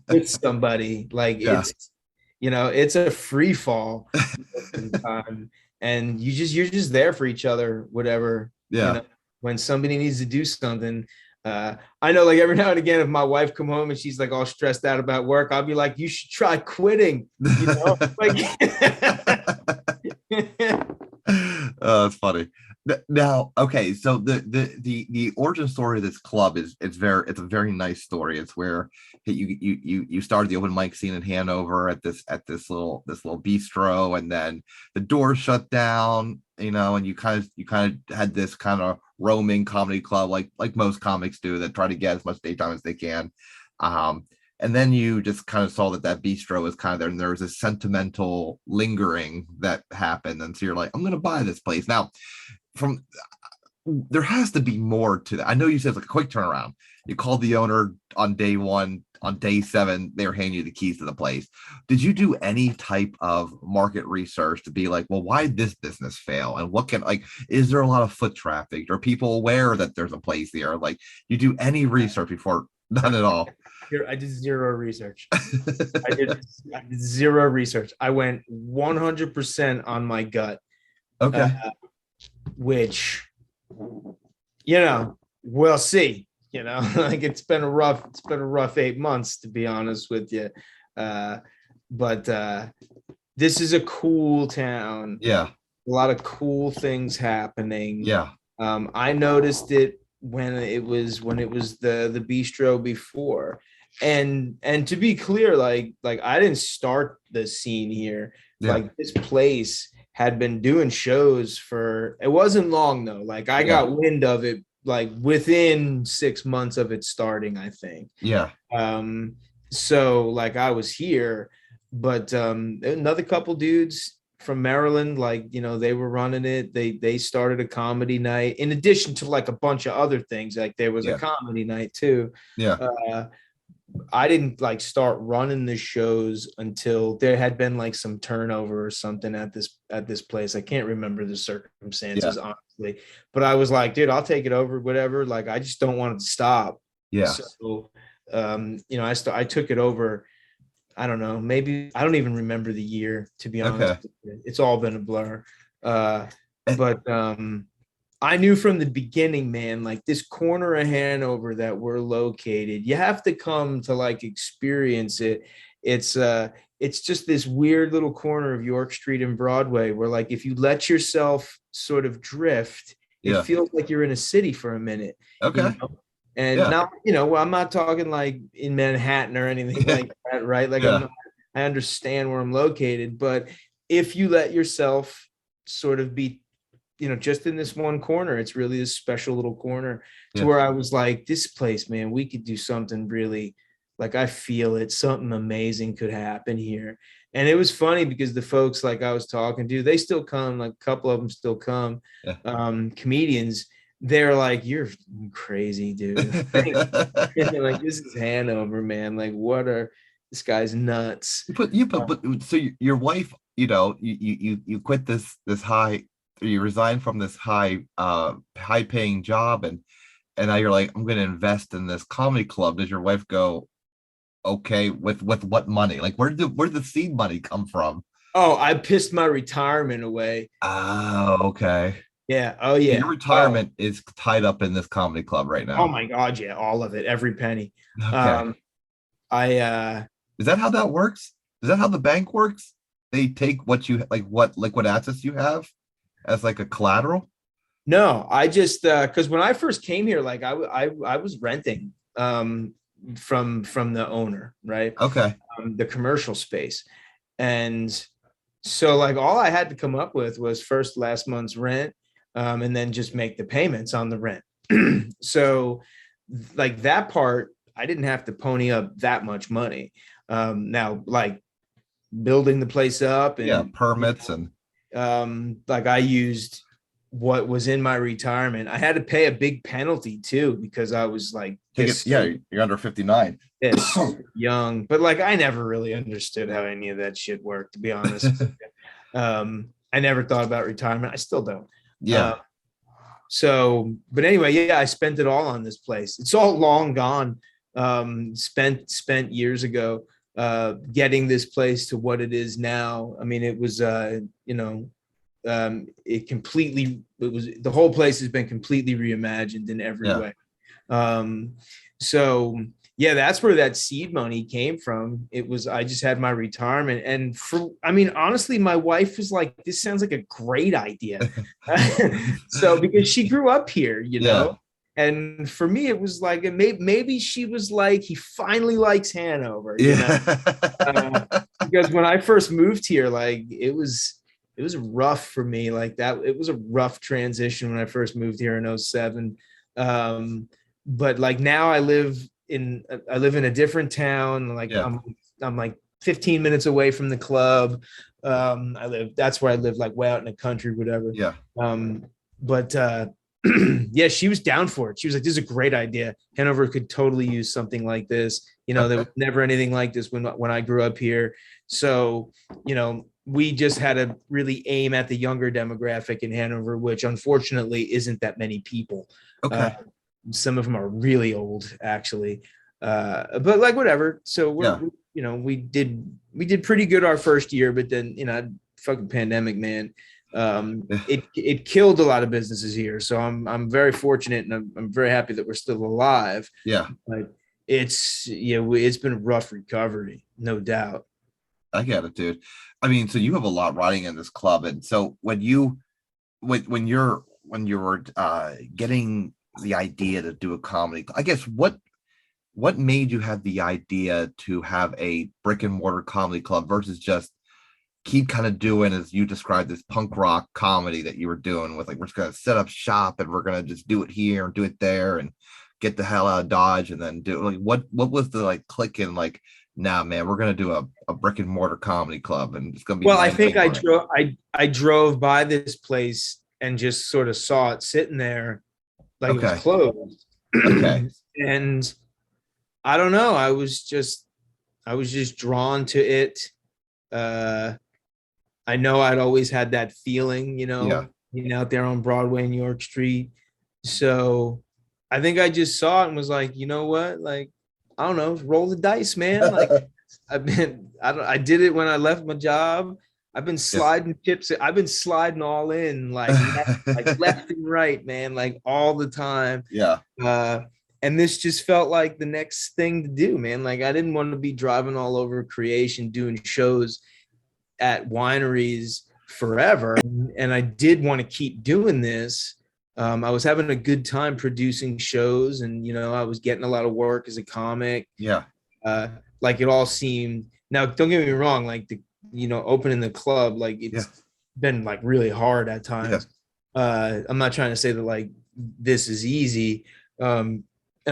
with somebody. Like Yeah. it's, you know, it's a free fall most of the time, and you're just there for each other, whatever, you Yeah. know, when somebody needs to do something. I know, like every now and again, if my wife come home and she's like all stressed out about work, I'll be like, "You should try quitting," you know, like. Oh, it's funny. Now, okay, so the origin story of this club is it's a very nice story. It's where you started the open mic scene in Hanover at this little bistro, and then the doors shut down, you know, and you kind of had this kind of roaming comedy club like most comics do that try to get as much daytime as they can. Um, and then you just kind of saw that bistro was kind of there, and there was a sentimental lingering that happened, and so you're like, I'm gonna buy this place now. From There has to be more to that. I know you said it's like a quick turnaround. You called the owner on day one. On day seven, they were handing you the keys to the place. Did you do any type of market research to be like, well, why did this business fail? And what can, like, is there a lot of foot traffic? Are people aware that there's a place there? Like, you do any research before? None at all. I did zero research. I did zero research. I went 100% on my gut, uh, Okay. which, you know, we'll see. You know, like it's been a rough 8 months, to be honest with you. Uh, but this is a cool town. Yeah. A lot of cool things happening. Yeah. I noticed it when it was the bistro before. And to be clear, like I didn't start the scene here. Yeah. Like this place had been doing shows for, it wasn't long though. Like I Yeah. got wind of it like within 6 months of it starting, I think. Yeah. Um, so like I was here, but another couple dudes from Maryland, like, you know, they were running it. They started a comedy night in addition to like a bunch of other things. Like there was a Yeah. comedy night too. Yeah. Uh, I didn't like start running the shows until there had been like some turnover or something at this place. I can't remember the Yeah. circumstances honestly, but I was like, dude, I'll take it over, whatever. Like I just don't want it to stop. Yeah. So you know, I took it over. I don't know, maybe I don't even remember the year, to be honest. Okay. It's all been a blur. Uh, And- but I knew from the beginning, man, like this corner of Hanover that we're located, you have to come to like experience it. It's just this weird little corner of York Street and Broadway where like if you let yourself sort of drift, it yeah. feels like you're in a city for a minute, you Okay. know. And Yeah. now, you know, I'm not talking like in Manhattan or anything Yeah. like that, right? Like Yeah. I understand where I'm located, but if you let yourself sort of be, you know, just in this one corner, it's really this special little corner to Yeah. where I was like, this place, man, we could do something really, like I feel it, something amazing could happen here. And it was funny because the folks like I was talking to, they still come, like a couple of them still come, Yeah. comedians. They're like, you're crazy, dude. Like this is Hanover, man. Like what are, this guy's nuts. But so your wife, you know, you quit this high, you resign from this high paying job, and now you're like, I'm going to invest in this comedy club. Does your wife go, okay, with what money? Like where did the seed money come from? Oh, I pissed my retirement away. Oh, okay. Yeah. Oh So your yeah. Oh, retirement is tied up in this comedy club right oh now. my God. Yeah. All of it. Every penny. Okay. Um, I Is that how that works? Is that how the bank works? They take what you like, what liquid assets you have as like a collateral? no, I just because when I first came here, like I was renting from the owner, right? Okay. The commercial space. And so like all I had to come up with was first last month's rent, and then just make the payments on the rent. So like that part, I didn't have to pony up that much money. Now like building the place up Yeah, and, you permits and like I used what was in my retirement. I had to pay a big penalty too because I was like Yeah, you're under 59. this young, but like I never really understood how any of that shit worked, to be honest. I never thought about retirement. I still don't. Yeah. So, but anyway, yeah, I spent it all on this place. It's all long gone. Spent years ago getting this place to what it is now. I mean, it was the whole place has been completely reimagined in every Yeah. way. So yeah, that's where that seed money came from. It was, I just had my retirement. And I mean, honestly, my wife was like, this sounds like a great idea. So, because she grew up here, Yeah. and for me, it was like, maybe she was like, he finally likes Hanover, Yeah. because when I first moved here, like it was rough for me. Like that, it was a rough transition when I first moved here in 07. But like now I live in a different town. Like Yeah. I'm like 15 minutes away from the club. That's where I live, like way out in the country, whatever. Yeah. But yeah, she was down for it. She was like, this is a great idea. Hanover could totally use something like this. There was never anything like this when I grew up here. So, we just had to really aim at the younger demographic in Hanover, which unfortunately isn't that many people. Okay. Some of them are really old, actually. But like whatever. So we did pretty good our first year, but then fucking pandemic, man. It killed a lot of businesses here. So I'm very fortunate, and I'm very happy that we're still alive. Yeah. But it's been a rough recovery, no doubt. I get it, dude. I mean, so you have a lot riding in this club, and so when you were getting the idea to do a comedy, I guess what made you have the idea to have a brick and mortar comedy club versus just keep kind of doing, as you described, this punk rock comedy that you were doing with, like, we're just gonna set up shop and we're gonna just do it here and do it there and get the hell out of Dodge, and then do, like, what was the like click in, like, nah, man, we're gonna do a brick and mortar comedy club and it's gonna be. Well, I think I drove by this place and just sort of saw it sitting there like it was closed. Okay. And I don't know, I was just drawn to it. I know I'd always had that feeling, being out there on Broadway in York Street. So I think I just saw it and was like, you know what? Like, I don't know, roll the dice, man. Like I did it when I left my job. I've been sliding chips. I've been sliding all in, like left and right, man, like all the time. Yeah. And this just felt like the next thing to do, man. Like I didn't want to be driving all over creation, doing shows at wineries forever. And I did want to keep doing this. I was having a good time producing shows, and I was getting a lot of work as a comic. Yeah. Like it all seemed, now don't get me wrong, like opening the club, like it's been like really hard at times. I'm not trying to say that like this is easy. And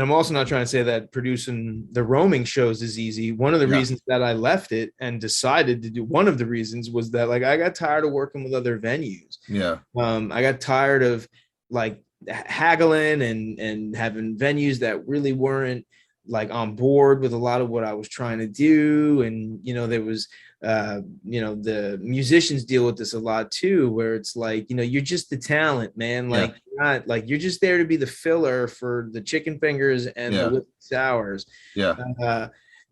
I'm also not trying to say that producing the roaming shows is easy. One of the reasons that I left it and decided to do, one of the reasons was that like I got tired of working with other venues. Yeah. I got tired of like haggling and having venues that really weren't like on board with a lot of what I was trying to do. And, there was, the musicians deal with this a lot too, where it's like, you're just the talent, man. Like, you're not like, you're just there to be the filler for the chicken fingers and the whipped sours. Yeah.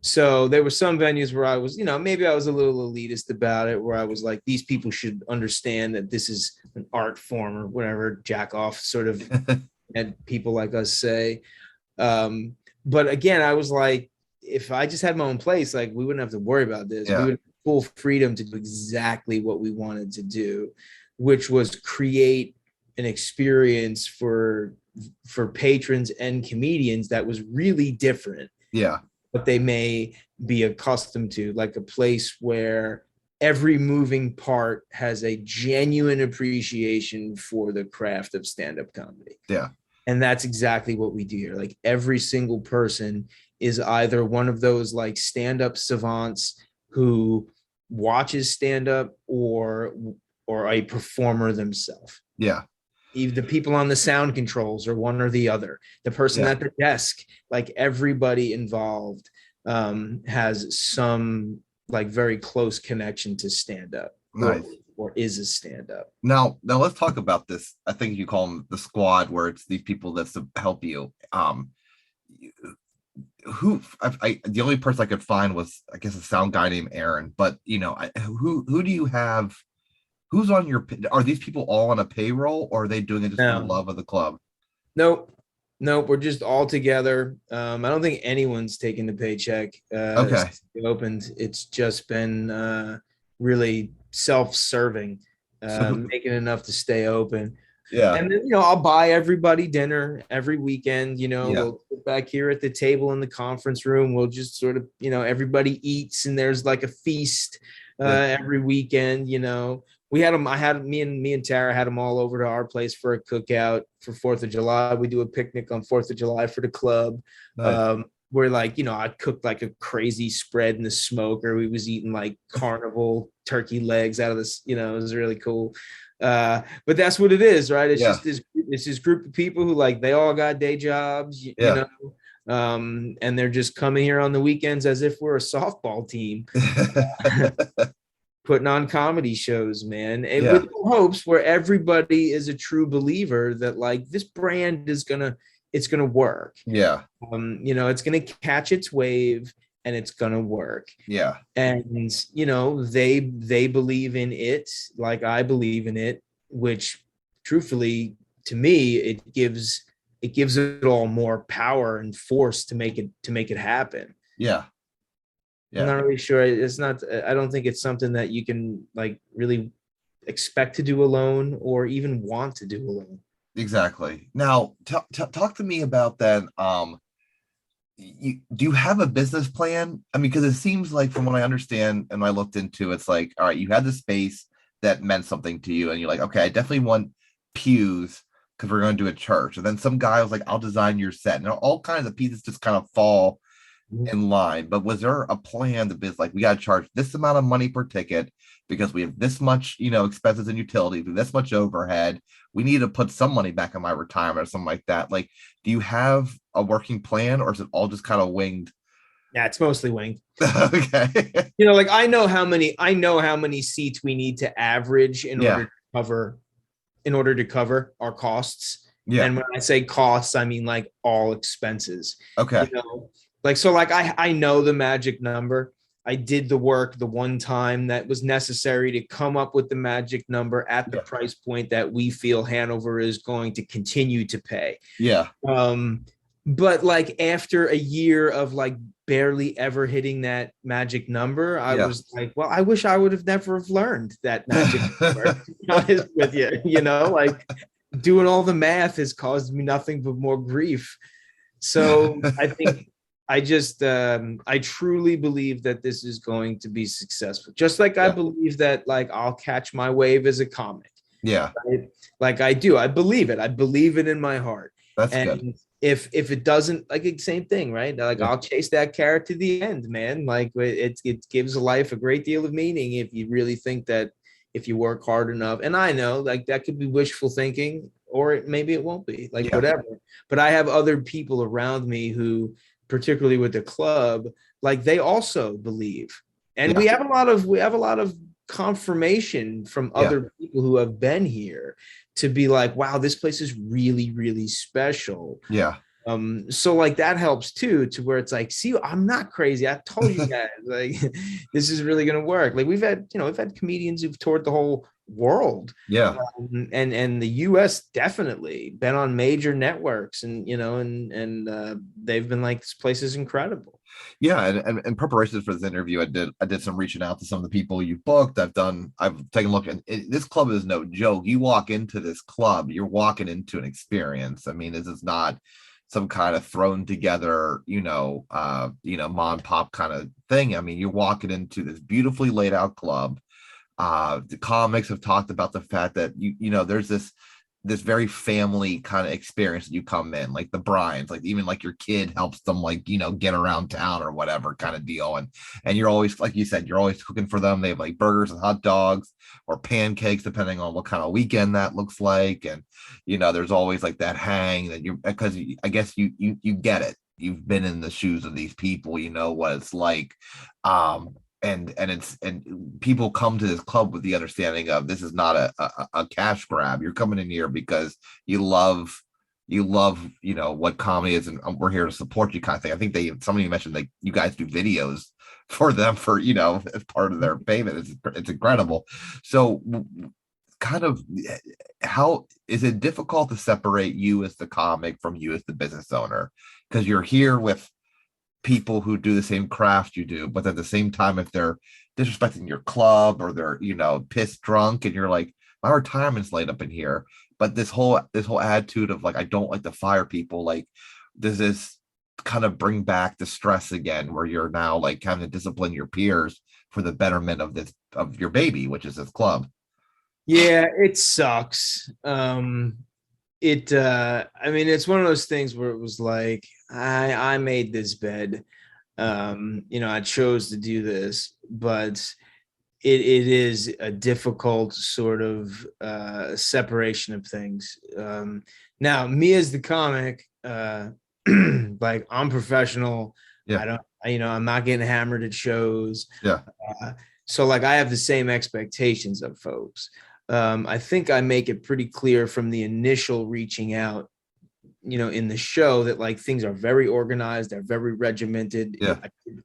So there were some venues where I was, maybe I was a little elitist about it, where I was like, these people should understand that this is an art form or whatever, jack off sort of, and people like us say. But again, I was like, if I just had my own place, like we wouldn't have to worry about this. We would have full freedom to do exactly what we wanted to do, which was create an experience for patrons and comedians that was really different. Yeah. What they may be accustomed to, like a place where every moving part has a genuine appreciation for the craft of stand-up comedy. Yeah. And that's exactly what we do here. Like every single person is either one of those like stand-up savants who watches stand-up or a performer themselves. Yeah. Even the people on the sound controls or one or the other, the person Yeah. at the desk, like everybody involved has some like very close connection to stand up Nice. or is a stand up. Now let's talk about this. I think you call them the squad, where it's these people that help you. Who the only person I could find was, I guess, a sound guy named Aaron. But who do you have? Who's on your? Are these people all on a payroll, or are they doing it just for the No, love of the club? nope. Nope, we're just all together. I don't think anyone's taken the paycheck Okay. since we opened. It's just been really self-serving, So making enough to stay open. yeah, And then, I'll buy everybody dinner every weekend. yeah, We'll sit back here at the table in the conference room. We'll just sort of, everybody eats and there's like a feast yeah. every weekend. We had them. I had me and Tara had them all over to our place for a cookout for 4th of July. We do a picnic on 4th of July for the club. Nice. Where like, I cooked like a crazy spread in the smoker. We was eating like carnival turkey legs out of this, it was really cool. But that's what it is, right? It's Yeah, just this group of people who like they all got day jobs, yeah. and they're just coming here on the weekends as if we're a softball team, putting on comedy shows, man, and Yeah, with hopes where everybody is a true believer that like this brand is it's gonna work. yeah, It's gonna catch its wave and it's gonna work. yeah, And they believe in it like I believe in it, which truthfully to me it gives it all more power and force to make it happen. yeah, I'm yeah. not really sure. It's not. I don't think it's something that you can like really expect to do alone or even want to do alone. Exactly. Now, talk to me about that. Do you have a business plan? I mean, because it seems like, from what I understand and I looked into, it's like, all right, you had the space that meant something to you, and you're like, okay, I definitely want pews because we're going to do a church. And then some guy was like, I'll design your set, and all kinds of pieces just kind of fall in line. But was there a plan to be like, we got to charge this amount of money per ticket because we have this much, expenses and utilities, and this much overhead. We need to put some money back in my retirement or something like that. Like, do you have a working plan, or is it all just kind of winged? Yeah, it's mostly winged. Okay. Like I know how many seats we need to average Yeah. in order to cover our costs. Yeah. And when I say costs, I mean like all expenses. Okay. Like so like I know the magic number. I did the work the one time that was necessary to come up with the magic number at the Yeah. price point that we feel Hanover is going to continue to pay. Yeah. But like after a year of like barely ever hitting that magic number, I Yeah. was like, well, I wish I would have never have learned that magic number, to be honest with you. Like doing all the math has caused me nothing but more grief. So I think I truly believe that this is going to be successful. Just like I Yeah. believe that like I'll catch my wave as a comic. Yeah. Right? Like I do. I believe it. I believe it in my heart. That's good. And if it doesn't, like it's same thing, right? Like Yeah. I'll chase that carrot to the end, man. Like it gives life a great deal of meaning if you really think that if you work hard enough. And I know like that could be wishful thinking, or maybe it won't be, like Yeah. whatever. But I have other people around me who, particularly with the club, like they also believe. And Yeah. we have a lot of confirmation from Yeah. other people who have been here to be like, wow, this place is really, really special. Yeah. So like that helps too, to where it's like, see, I'm not crazy. I told you guys, like, this is really gonna work. Like we've had comedians who've toured the whole world, Yeah. and the US definitely been on major networks, and they've been like, this place is incredible. Yeah, and in preparation for this interview, I did some reaching out to some of the people you booked. I've taken a look, and this club is no joke. You walk into this club, you're walking into an experience. I mean, this is not some kind of thrown together, mom and pop kind of thing. I mean, you're walking into this beautifully laid out club. The comics have talked about the fact that there's this this very family kind of experience that you come in, like the Bryans, like even like your kid helps them, like, you know, get around town or whatever kind of deal. And you're always, like you said, you're always cooking for them. They have like burgers and hot dogs or pancakes, depending on what kind of weekend that looks like. And, you know, there's always like that hang that you, because I guess you get it. You've been in the shoes of these people, you know what it's like. And people come to this club with the understanding of this is not a cash grab. You're coming in here because you love you know what comedy is, and we're here to support you kind of thing. I think somebody mentioned like you guys do videos for them for, you know, as part of their payment. It's incredible. So kind of, how is it difficult to separate you as the comic from you as the business owner, because you're here with people who do the same craft you do, but at the same time, if they're disrespecting your club or they're, you know, pissed drunk, and you're like, my retirement's laid up in here. But this whole attitude of like, I don't like to fire people, like, does this kind of bring back the stress again, where you're now like having to discipline your peers for the betterment of this, of your baby, which is this club? Yeah, it sucks. I mean, it's one of those things where it was like, I made this bed. You know, I chose to do this, but it is a difficult sort of separation of things. Now, me as the comic, like, I'm professional. Yeah, You know, I'm not getting hammered at shows. yeah, Uh, so like, I have the same expectations of folks. I think I make it pretty clear from the initial reaching out, you know, in the show, that like things are very organized, they're very regimented. yeah,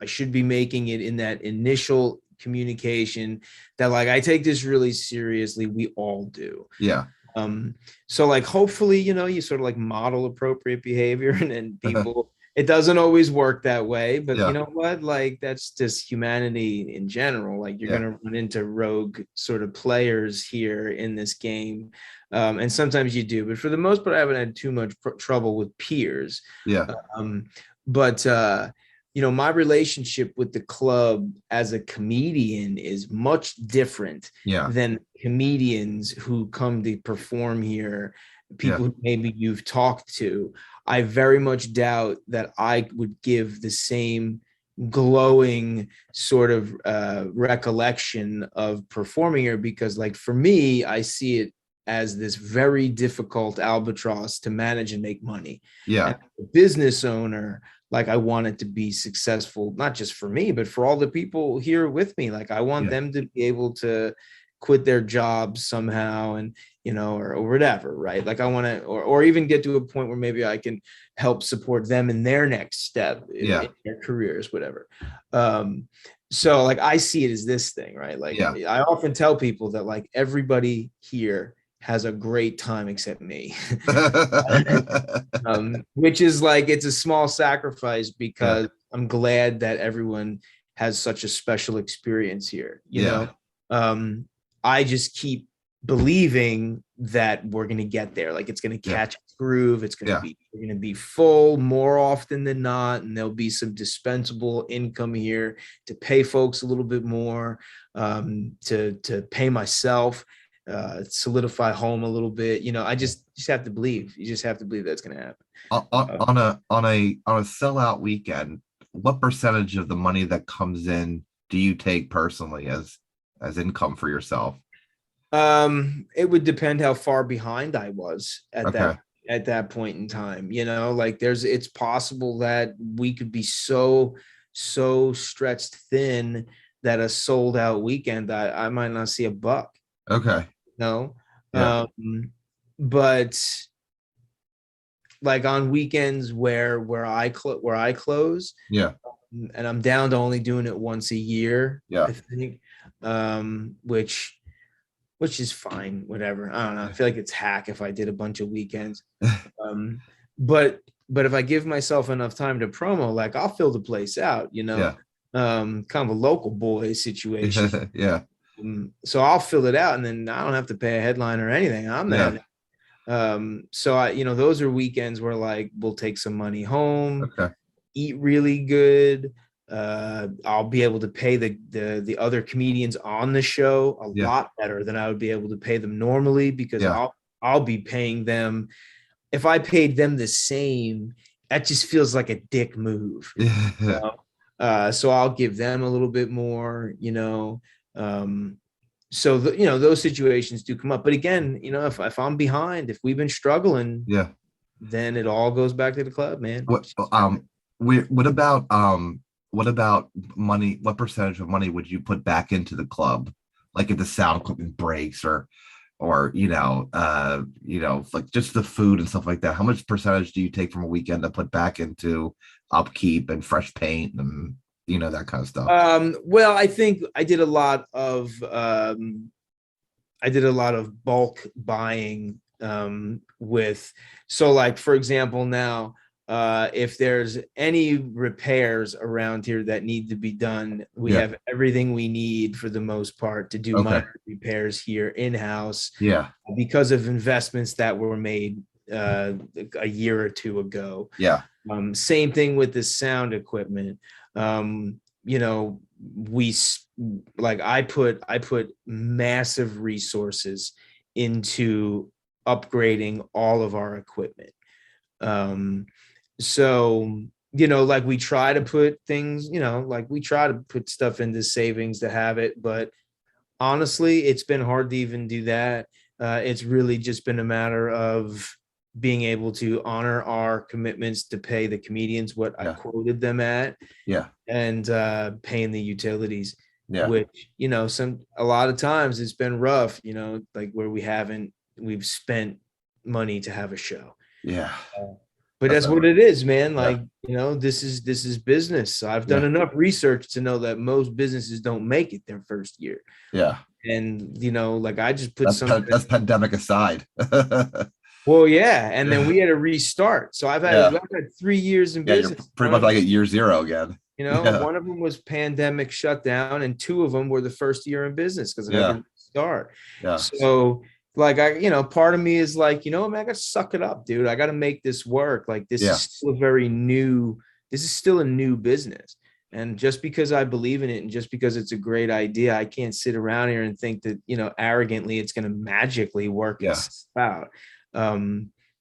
I should be making it in that initial communication that like, I take this really seriously. We all do. yeah. Um, so like, hopefully, you know, you sort of like model appropriate behavior, and then people, it doesn't always work that way, but you Yeah, know what? Like, that's just humanity in general. Like, you're yeah, gonna run into rogue sort of players here in this game. And sometimes you do, but for the most part, I haven't had too much trouble with peers. yeah, Um, but you know, my relationship with the club as a comedian is much different yeah, than comedians who come to perform here, yeah, people who maybe you've talked to. I very much doubt that I would give the same glowing sort of recollection of performing here, because like, for me, I see it as this very difficult albatross to manage and make money. And yeah, as a business owner, like, I want it to be successful, not just for me, but for all the people here with me. Like, I want yeah, them to be able to quit their jobs somehow, and, you know, or whatever, right? Like, I want to, or even get to a point where maybe I can help support them in their next step yeah, in their careers, whatever. Um, so like, I see it as this thing, right? Like, yeah. I often tell people that like, everybody here has a great time except me. Which is like, it's a small sacrifice, Yeah, because I'm glad that everyone has such a special experience here. You yeah, know, um, I just keep believing that we're gonna get there. Like, it's gonna yeah, catch its groove. yeah, We're gonna be full more often than not, and there'll be some dispensable income here to pay folks a little bit more, to pay myself, solidify home a little bit. You know, I just have to believe. You just have to believe that's going to happen. Uh, on a sellout weekend, what percentage of the money that comes in do you take personally as income for yourself? it would depend how far behind I was Okay, at that point in time. You know, like, it's possible that we could be so stretched thin that a sold out weekend, I might not see a buck. okay, No, yeah, but like, on weekends where I close, yeah, and I'm down to only doing it once a year, yeah, I think, which is fine, whatever. I don't know. I feel like it's hack if I did a bunch of weekends. Um, but if I give myself enough time to promo, like, I'll fill the place out, you know, yeah, kind of a local boy situation. yeah, So I'll fill it out, and then I don't have to pay a headline or anything. I'm the yeah, head. So you know, those are weekends where like, we'll take some money home, okay, eat really good. I'll be able to pay the other comedians on the show a yeah, lot better than I would be able to pay them normally, because yeah, I'll be paying them. If I paid them the same, that just feels like a dick move. Yeah. So I'll give them a little bit more, um, so those situations do come up. But again, if I'm behind, if we've been struggling, Yeah. then it all goes back to the club, man. What what about money? What percentage of money would you put back into the club? Like if the sound equipment breaks or like just the food and stuff like that. How much percentage do you take from a weekend to put back into upkeep and fresh paint and that kind of stuff? Well, I think I did a lot of bulk buying with, so like for example now, if there's any repairs around here that need to be done, we Yeah. have everything we need for the most part to do Okay. minor repairs here in-house Yeah. because of investments that were made a year or two ago. Yeah. Same thing with the sound equipment. You know, we like I put massive resources into upgrading all of our equipment. Um, so like we try to put things, like we try to put stuff into savings to have it, but honestly, it's been hard to even do that. It's really just been a matter of being able to honor our commitments to pay the comedians what I Yeah. quoted them at, Yeah. and paying the utilities, Yeah. which a lot of times it's been rough, like where we've spent money to have a show. Yeah. But That's that's what it is, man. yeah. Like, this is business. I've done Yeah. enough research to know that most businesses don't make it their first year. Yeah. And like I just put something. That's pandemic aside. Well, yeah, and then we had to restart. So I've Yeah. had 3 years in Yeah. You're business. pretty much like at year zero again. Yeah. One of them was pandemic shutdown, and two of them were the first year in business because I had Yeah. to restart. Yeah. So like part of me is like, man, I gotta suck it up, dude. I gotta make this work. Like Yeah. this is still a new business. And just because I believe in it and just because it's a great idea, I can't sit around here and think that, arrogantly it's gonna magically work Yeah. itself out.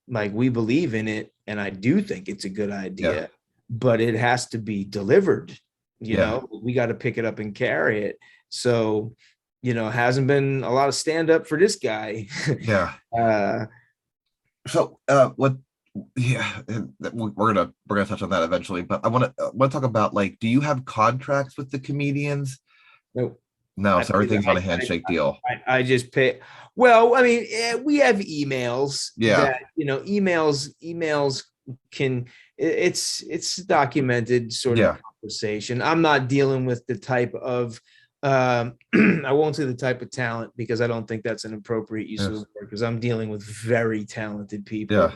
Like we believe in it, and I do think it's a good Yeah. idea, but it has to be delivered. Yeah. We got to pick it up and carry it. So, hasn't been a lot of stand up for this guy. Yeah. uh, So what yeah, and we're gonna touch on that eventually, but I want to talk about, like, do you have contracts with the comedians? no, No, I, so everything's on a handshake deal. I just pay. Well, I mean, we have emails Yeah. that, emails can, it's documented sort of Yeah. conversation. I'm not dealing with the type of, I won't say the type of talent because I don't think that's an appropriate use of the Yes. word, because I'm dealing with very talented people. Yeah.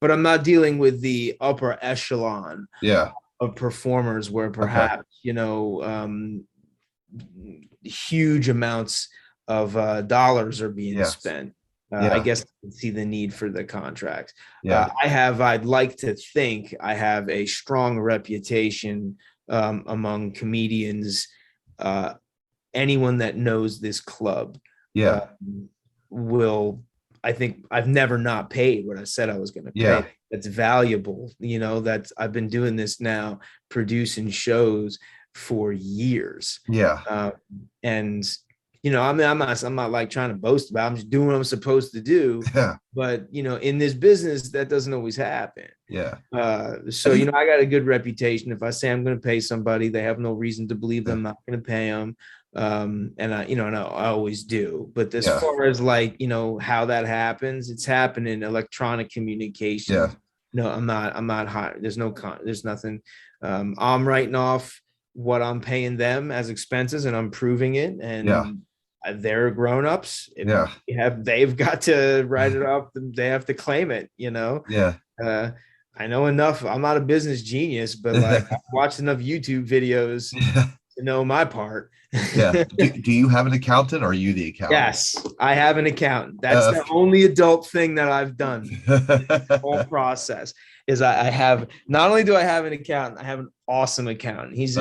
But I'm not dealing with the upper echelon Yeah. of performers where Okay. perhaps, huge amounts of dollars are being Yeah. spent. I Yeah. guess I can see the need for the contracts. Yeah. I'd like to think I have a strong reputation among comedians. Anyone that knows this club Yeah. will, I think I've never not paid what I said I was going to Yeah. pay. That's valuable. That's, I've been doing this now, producing shows for years. Yeah. And I mean, I'm not like trying to boast about it. I'm just doing what I'm supposed to do. Yeah. But in this business, that doesn't always happen. Yeah. So I got a good reputation. If I say I'm going to pay somebody, they have no reason to believe that I'm not going to pay them. And I always do. But as Yeah. far as like, how that happens, it's happening in electronic communication. Yeah. No, I'm not high. There's nothing. I'm writing off what I'm paying them as expenses, and I'm proving it. And Yeah. they're grown-ups. Yeah. They've got to write it off. They have to claim it. Yeah. I know enough. I'm not a business genius, but like I've watched enough YouTube videos Yeah. to know my part. Yeah. Do you have an accountant, or are you the accountant? Yes, I have an accountant. That's the only adult thing that I've done. The whole process is I have, not only do I have an accountant, I have an awesome accountant. Nice.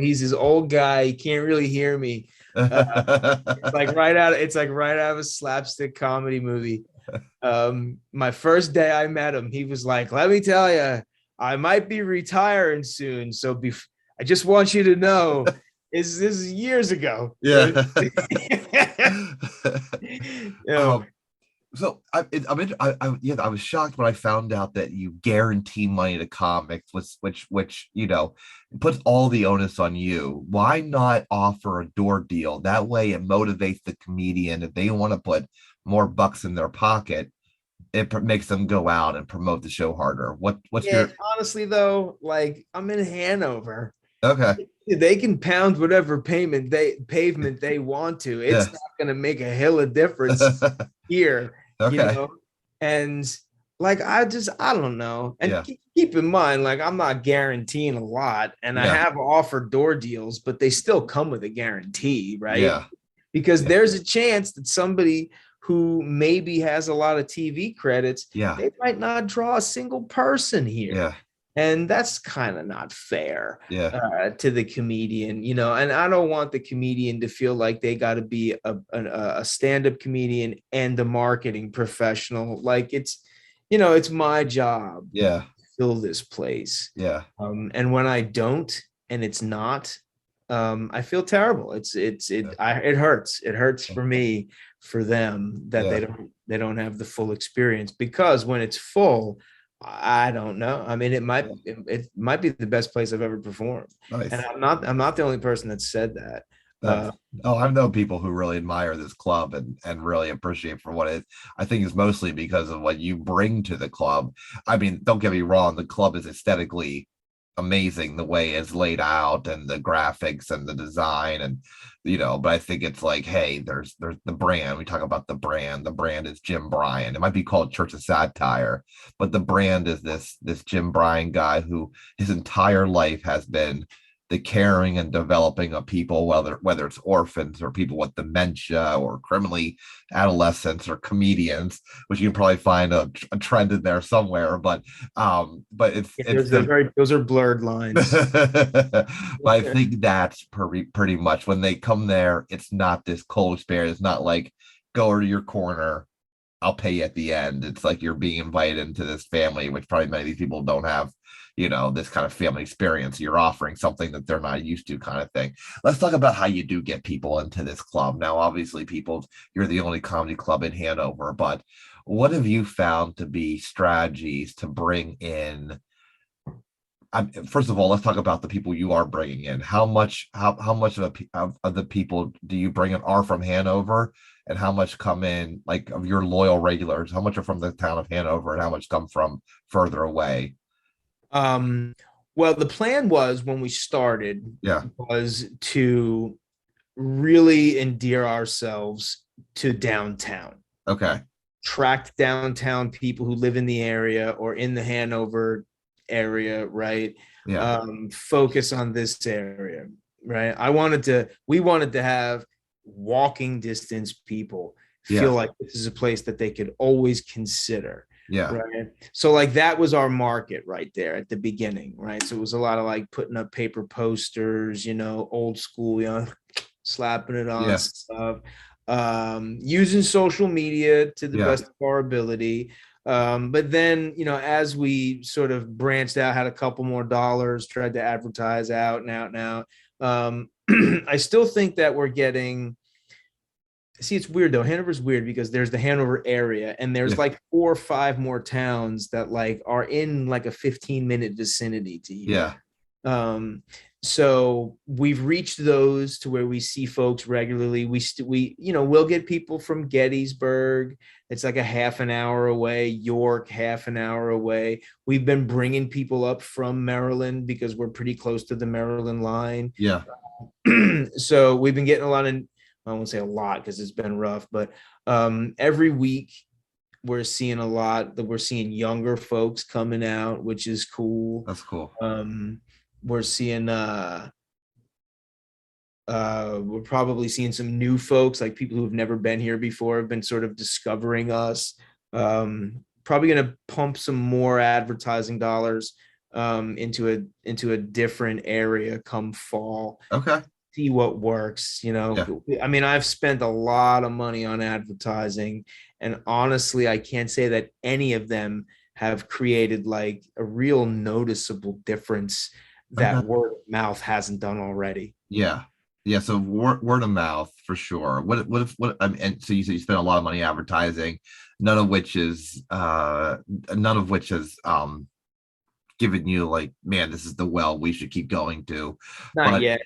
He's his old guy. He can't really hear me. Uh, it's like right out of a slapstick comedy movie. My first day I met him, he was like, "Let me tell you, I might be retiring soon. So I just want you to know, this is years ago." Yeah. You know, um, so yeah, I was shocked when I found out that you guarantee money to comics, which puts all the onus on you. Why not offer a door deal? That way, it motivates the comedian if they want to put more bucks in their pocket. Makes them go out and promote the show harder. What's yeah, your honestly though, like I'm in Hanover. okay? They can pound whatever pavement they want to. Yeah. It's not going to make a hill of difference here, you Okay. know. And like I don't know. And Yeah. keep in mind, like I'm not guaranteeing a lot, and I Yeah. have offered door deals, but they still come with a guarantee, right? Yeah. Because Yeah. there's a chance that somebody who maybe has a lot of TV credits, Yeah. they might not draw a single person here. Yeah. And that's kind of not fair Yeah. to the comedian, you know. And I don't want the comedian to feel like they got to be a stand-up comedian and a marketing professional. Like it's my job Yeah. to fill this place. Yeah. And when I don't, and it's not, I feel terrible. It hurts. It hurts for me, for them, that Yeah. they don't have the full experience, because when it's full, I don't know. I mean, Yeah. it might be the best place I've ever performed, and Nice. I'm not the only person that said that. Nice. Oh, I've known people who really admire this club and really appreciate for what it is. I think it's mostly because of what you bring to the club. I mean, don't get me wrong, the club is aesthetically amazing the way it's laid out and the graphics and the design and but I think it's like, hey, there's the brand. We talk about the brand. The brand is Jim Bryan. It might be called Church of Satire, but the brand is this Jim Bryan guy who his entire life has been the caring and developing of people, whether it's orphans or people with dementia or criminally adolescents or comedians, which you can probably find a trend in there somewhere. But Yeah, it's the those are blurred lines. but I think that's pretty much when they come there, it's not this cold experience. It's not like go to your corner, I'll pay you at the end. It's like you're being invited into this family, which probably many of these people don't have, this kind of family experience. You're offering something that they're not used to, kind of thing. Let's talk about how you do get people into this club. Now, obviously, you're the only comedy club in Hanover, but what have you found to be strategies to bring in? First of all, let's talk about the people you are bringing in. How much of the people do you bring in are from Hanover, and how much come in, like, of your loyal regulars? How much are from the town of Hanover, and how much come from further away? Um, well, the plan was, when we started, Yeah. was to really endear ourselves to downtown, Okay. attract downtown people who live in the area or in the Hanover area, right? Yeah. Focus on this area, right? We wanted to have walking distance people feel Yeah. like this is a place that they could always consider, Yeah. right? So like that was our market right there at the beginning, right? So it was a lot of like putting up paper posters, old school, slapping it on Yeah. stuff, using social media to the Yeah. best of our ability. But then, as we sort of branched out, had a couple more dollars, tried to advertise out and out and out. I still think that we're getting. See, it's weird though. Hanover's weird because there's the Hanover area, and there's Yeah. like 4 or 5 more towns that like are in like a 15-minute vicinity to here. Yeah. So we've reached those to where we see folks regularly. We'll get people from Gettysburg. It's like a half an hour away. York, half an hour away. We've been bringing people up from Maryland because we're pretty close to the Maryland line. Yeah. So we've been getting a lot of, I won't say a lot because it's been rough, but every week we're seeing we're seeing younger folks coming out, which is cool. That's cool. We're seeing we're probably seeing some new folks, like people who have never been here before, have been sort of discovering us. Probably going to pump some more advertising dollars into a different area come fall, Okay. see what works. Yeah. I mean, I've spent a lot of money on advertising, and honestly, I can't say that any of them have created like a real noticeable difference that Okay. word of mouth hasn't done already. Yeah. Yeah. So word of mouth for sure. What if what I mean, and so you said you spent a lot of money advertising, none of which is none of which has given you like, man, this is the well we should keep going to. Not But yet.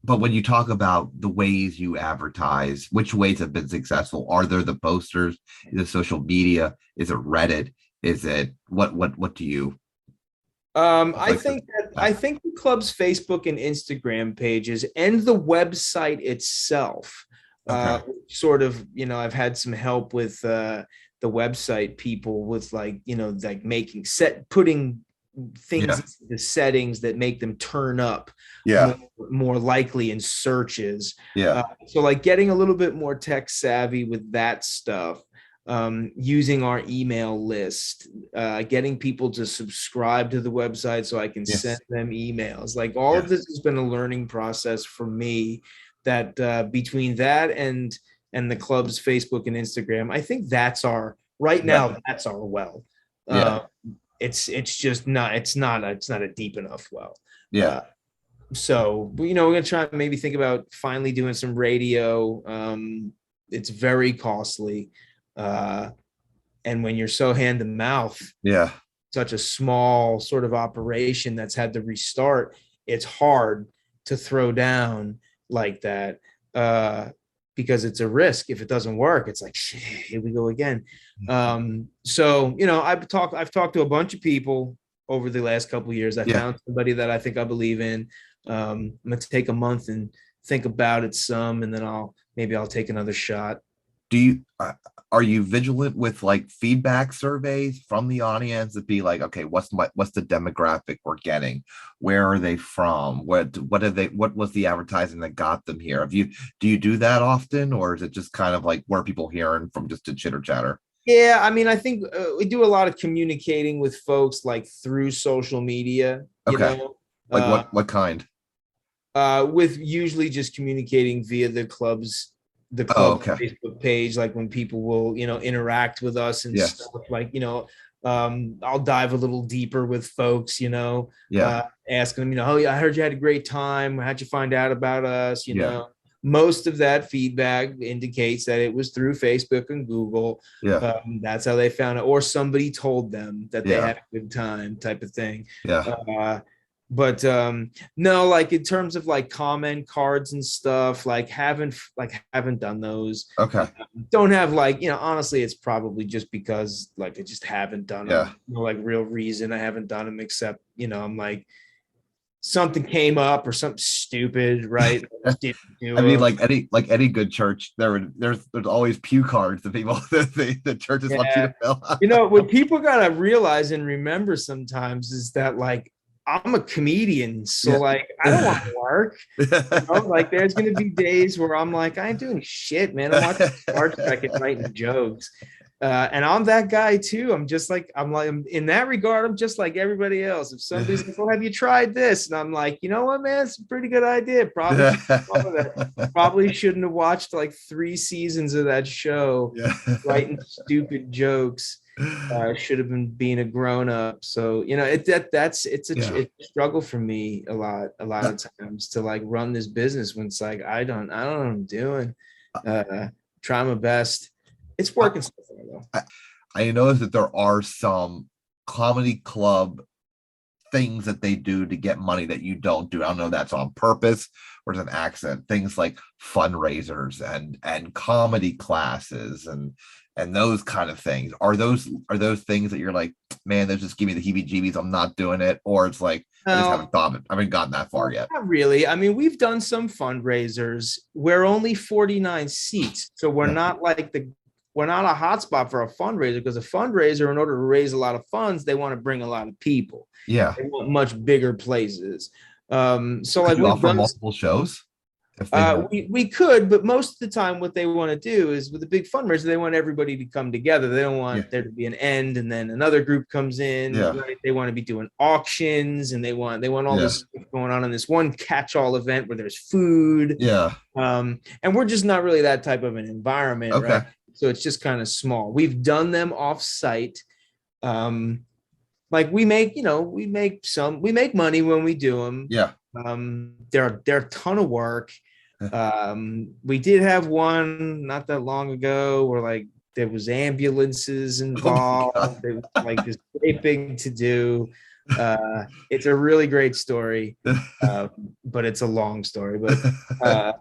when you talk about the ways you advertise, which ways have been successful? Are there the posters? Is it social media? Is it Reddit? Is it what do you what's I like the think that I best? think the club's Facebook and Instagram pages and the website itself, Okay. sort of, I've had some help with the website people with like, like putting things Yeah. into the settings that make them turn up Yeah. more likely in searches. Yeah. So like getting a little bit more tech savvy with that stuff, using our email list, getting people to subscribe to the website so I can send Yes. them emails. Like all of Yes. this has been a learning process for me. That between that and the club's Facebook and Instagram, I think that's our right Yeah. now. That's our well. Yeah. Uh, it's just not it's not a deep enough well. Yeah. Uh, so we're gonna try and maybe think about finally doing some radio. It's very costly, uh, and when you're so hand to mouth, Yeah. such a small sort of operation that's had to restart, it's hard to throw down like that, because it's a risk. If it doesn't work, it's like shit, here we go again. So I've talked to a bunch of people over the last couple of years. I Yeah. found somebody that I think I believe in. I'm gonna take a month and think about it some, and then I'll take another shot. Do you are you vigilant with like feedback surveys from the audience to be like, okay, what's the demographic we're getting? Where are they from? What was the advertising that got them here? Do you do that often, or is it just kind of like where people hearing from just a chitter chatter? Yeah, I mean, I think we do a lot of communicating with folks like through social media, Okay. Like uh, what kind? with usually just communicating via the Oh, club okay. Facebook page, like when people will, interact with us and stuff, Yes. like, I'll dive a little deeper with folks, Yeah. asking them, oh yeah, I heard you had a great time. How'd you find out about us? Yeah. Most of that feedback indicates that it was through Facebook and Google. Yeah. That's how they found it, or somebody told them that they Yeah. had a good time, type of thing. Yeah. But no, like in terms of like comment cards and stuff, like haven't done those. Okay. Don't have like, honestly, it's probably just because like I just haven't done Yeah. them. No like real reason I haven't done them, except I'm like something came up or something stupid, right? I just didn't I do mean, them. like any good church, there's always pew cards that people the churches want you Yeah. to fill. What people gotta realize and remember sometimes is that like I'm a comedian, so Yeah. like I don't want to work. Like there's gonna be days where I'm like, I ain't doing shit, man. I'm watching Star Trek and writing jokes. And I'm that guy too. I'm in that regard, I'm just like everybody else. If somebody's like, well, have you tried this? And I'm like, you know what, man, it's a pretty good idea. Probably shouldn't have watched like 3 seasons of that show, Yeah. writing stupid jokes. Should have been being a grown up. So Yeah. it's a struggle for me a lot of times to like run this business when it's like I don't know what I'm doing. Try my best. It's I, working so far though. I I noticed that there are some comedy club things that they do to get money that you don't do. I don't know if that's on purpose or it's an accident. Things like fundraisers and comedy classes and those kind of things. Are those things that you're like, man, those just give me the heebie-jeebies. I'm not doing it, or it's like I just No, haven't thought of it. I haven't gotten that far yet. not really. I mean, we've done some fundraisers. We're only 49 seats, so Yeah, we're not a hotspot for a fundraiser, because a fundraiser, in order to raise a lot of funds, they want to bring a lot of people. yeah. They want much bigger places. So Could like you we've offer done, multiple shows? if they have, We could, but most of the time, what they want to do is with the big fundraiser, they want everybody to come together. They don't yeah, want there to be an end and then another group comes in. yeah, Right? They want to be doing auctions and they want all yeah, this stuff going on in this one catch-all event where there's food. yeah. And we're just not really that type of an environment, Okay. right? So it's just kind of small. We've done them off-site. Like we make, we make money when we do them. Yeah. They're a ton of work. We did have one not that long ago where like there was ambulances Oh my God. involved. It was like this great big to do. It's a really great story, but it's a long story. Uh,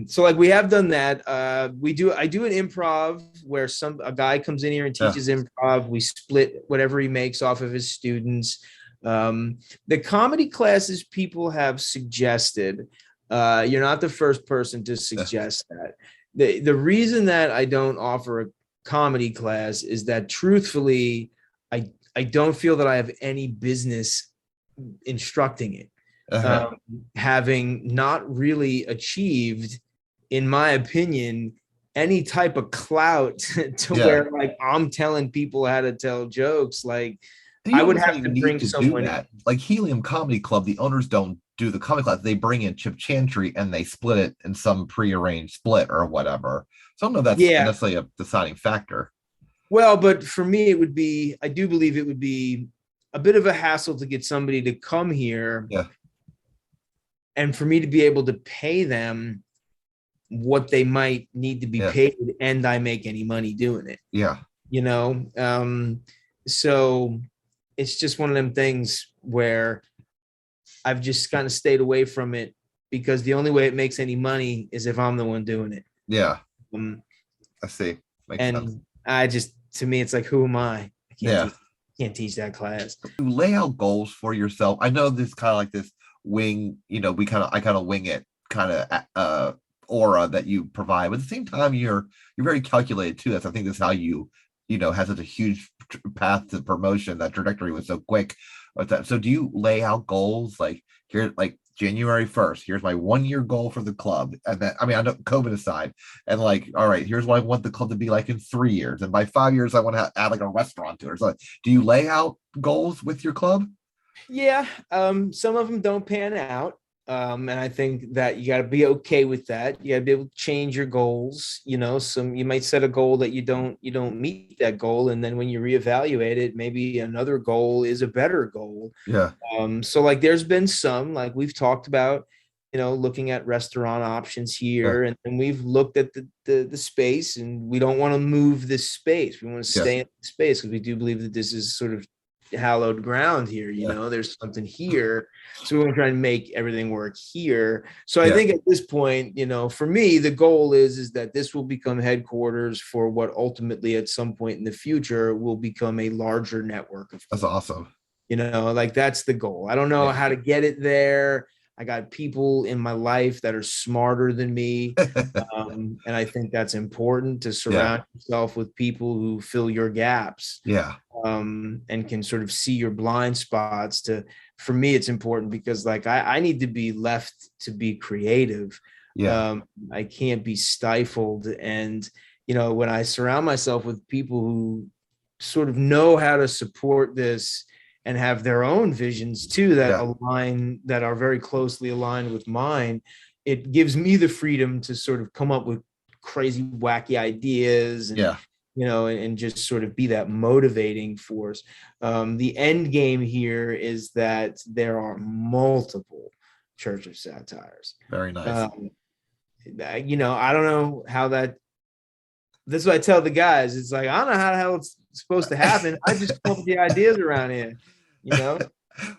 so like we have done that. I do an improv where a guy comes in here and Yeah. teaches improv. We split whatever he makes off of his students. The comedy classes people have suggested. You're not the first person to suggest that. The reason that I don't offer a comedy class is that truthfully, I don't feel that I have any business instructing it. Uh-huh. Having not really achieved, in my opinion, any type of clout to Yeah. where like I'm telling people how to tell jokes. Like You I would almost have don't to even need bring to do someone in. that. Like Helium Comedy Club, the owners don't do the comedy class. They bring in Chip Chantry and they split it in some prearranged split or whatever. So I don't know if that's Yeah. necessarily a deciding factor. Well, but for me, I do believe it would be a bit of a hassle to get somebody to come here Yeah. and for me to be able to pay them what they might need to be Yeah. paid and I make any money doing it, Yeah. you know? So it's just one of them things where I've just kind of stayed away from it because the only way it makes any money is if I'm the one doing it. Yeah. Um, I see. Makes sense. and to me, it's like, who am I? Yeah. Can't teach that class. You lay out goals for yourself. I know this kind of like this wing, I kind of wing it kind of aura that you provide, but at the same time you're very calculated too. That's I think that's how you have such a huge path to promotion. That trajectory was so quick. So do you lay out goals like here, like January 1st, here's my 1 year goal for the club, and then I know COVID aside, and like, all right, here's what I want the club to be like in 3 years, and by 5 years I want to add like a restaurant to it. So do you lay out goals with your club? Yeah. Some of them don't pan out. And I think that you got to be okay with that. You got to be able to change your goals. You might set a goal that you don't meet that goal, and then when you reevaluate it, maybe another goal is a better goal. Yeah. So like there's been some, like we've talked about, looking at restaurant options Yeah. here, and we've looked at the space, and we don't want to move this space. We want to stay in the space because we do believe that this is sort of hallowed ground here. There's something here, so we want to try and make everything work here. So I think at this point, for me, the goal is that this will become headquarters for what ultimately at some point in the future will become a larger network of That's awesome. like that's the goal. I don't know how to get it there. I got people in my life that are smarter than me. And I think that's important to surround yourself with people who fill your gaps. Yeah. And can sort of see your blind spots. For me, it's important because like I need to be left to be creative. Yeah. I can't be stifled. And, when I surround myself with people who sort of know how to support this and have their own visions too that are very closely aligned with mine, it gives me the freedom to sort of come up with crazy, wacky ideas and and just sort of be that motivating force. The end game here is that there are multiple Church of Satires. Very nice. I don't know how that's what I tell the guys. It's like, I don't know how the hell it's supposed to happen. I just come up with the ideas around here,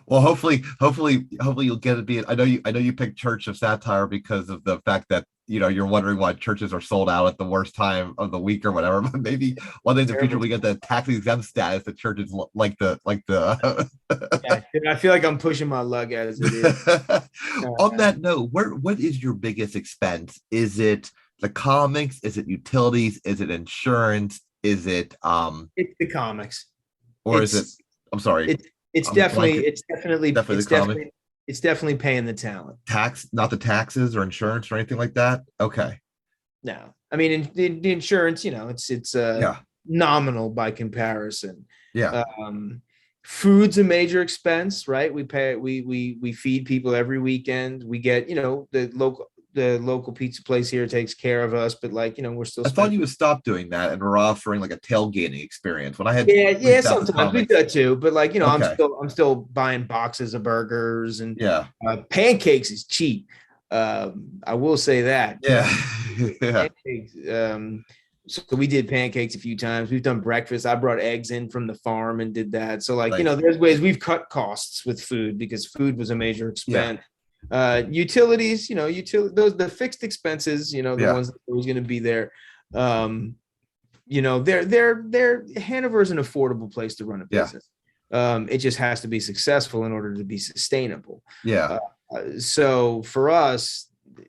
Well, hopefully you'll get it. I know you picked Church of Satire because of the fact that you're wondering why churches are sold out at the worst time of the week or whatever. But maybe one day in the future we get the tax exempt status that churches like the. I feel like I'm pushing my luck as it is. On that note, what is your biggest expense? Is it the comics? Is it utilities? Is it insurance? Is it It's the comics. Or is it? I'm sorry. It's definitely the comics. It's definitely paying the talent. Tax, not the taxes or insurance or anything like that. Okay. No, I mean, in the insurance, it's Yeah. nominal by comparison. Yeah. Um, Food's a major expense, right? We feed people every weekend. We get, the local pizza place here takes care of us, but like, we're still I thought spending. you would stop doing that and were offering like a tailgating experience. When I had Yeah, yeah, reached out to sometimes we do comics. that too. But like, I'm Okay. still buying boxes of burgers and Yeah. pancakes is cheap. I will say that. Yeah. Yeah. Pancakes. So we did pancakes a few times. We've done breakfast. I brought eggs in from the farm and did that. So like, Nice. there's ways we've cut costs with food because food was a major Yeah. expense. Utilities, those the fixed expenses, the Yeah. ones that are always going to be there. Um, they're Hanover is an affordable place to run a Yeah. business. It just has to be successful in order to be sustainable. Yeah. So for us,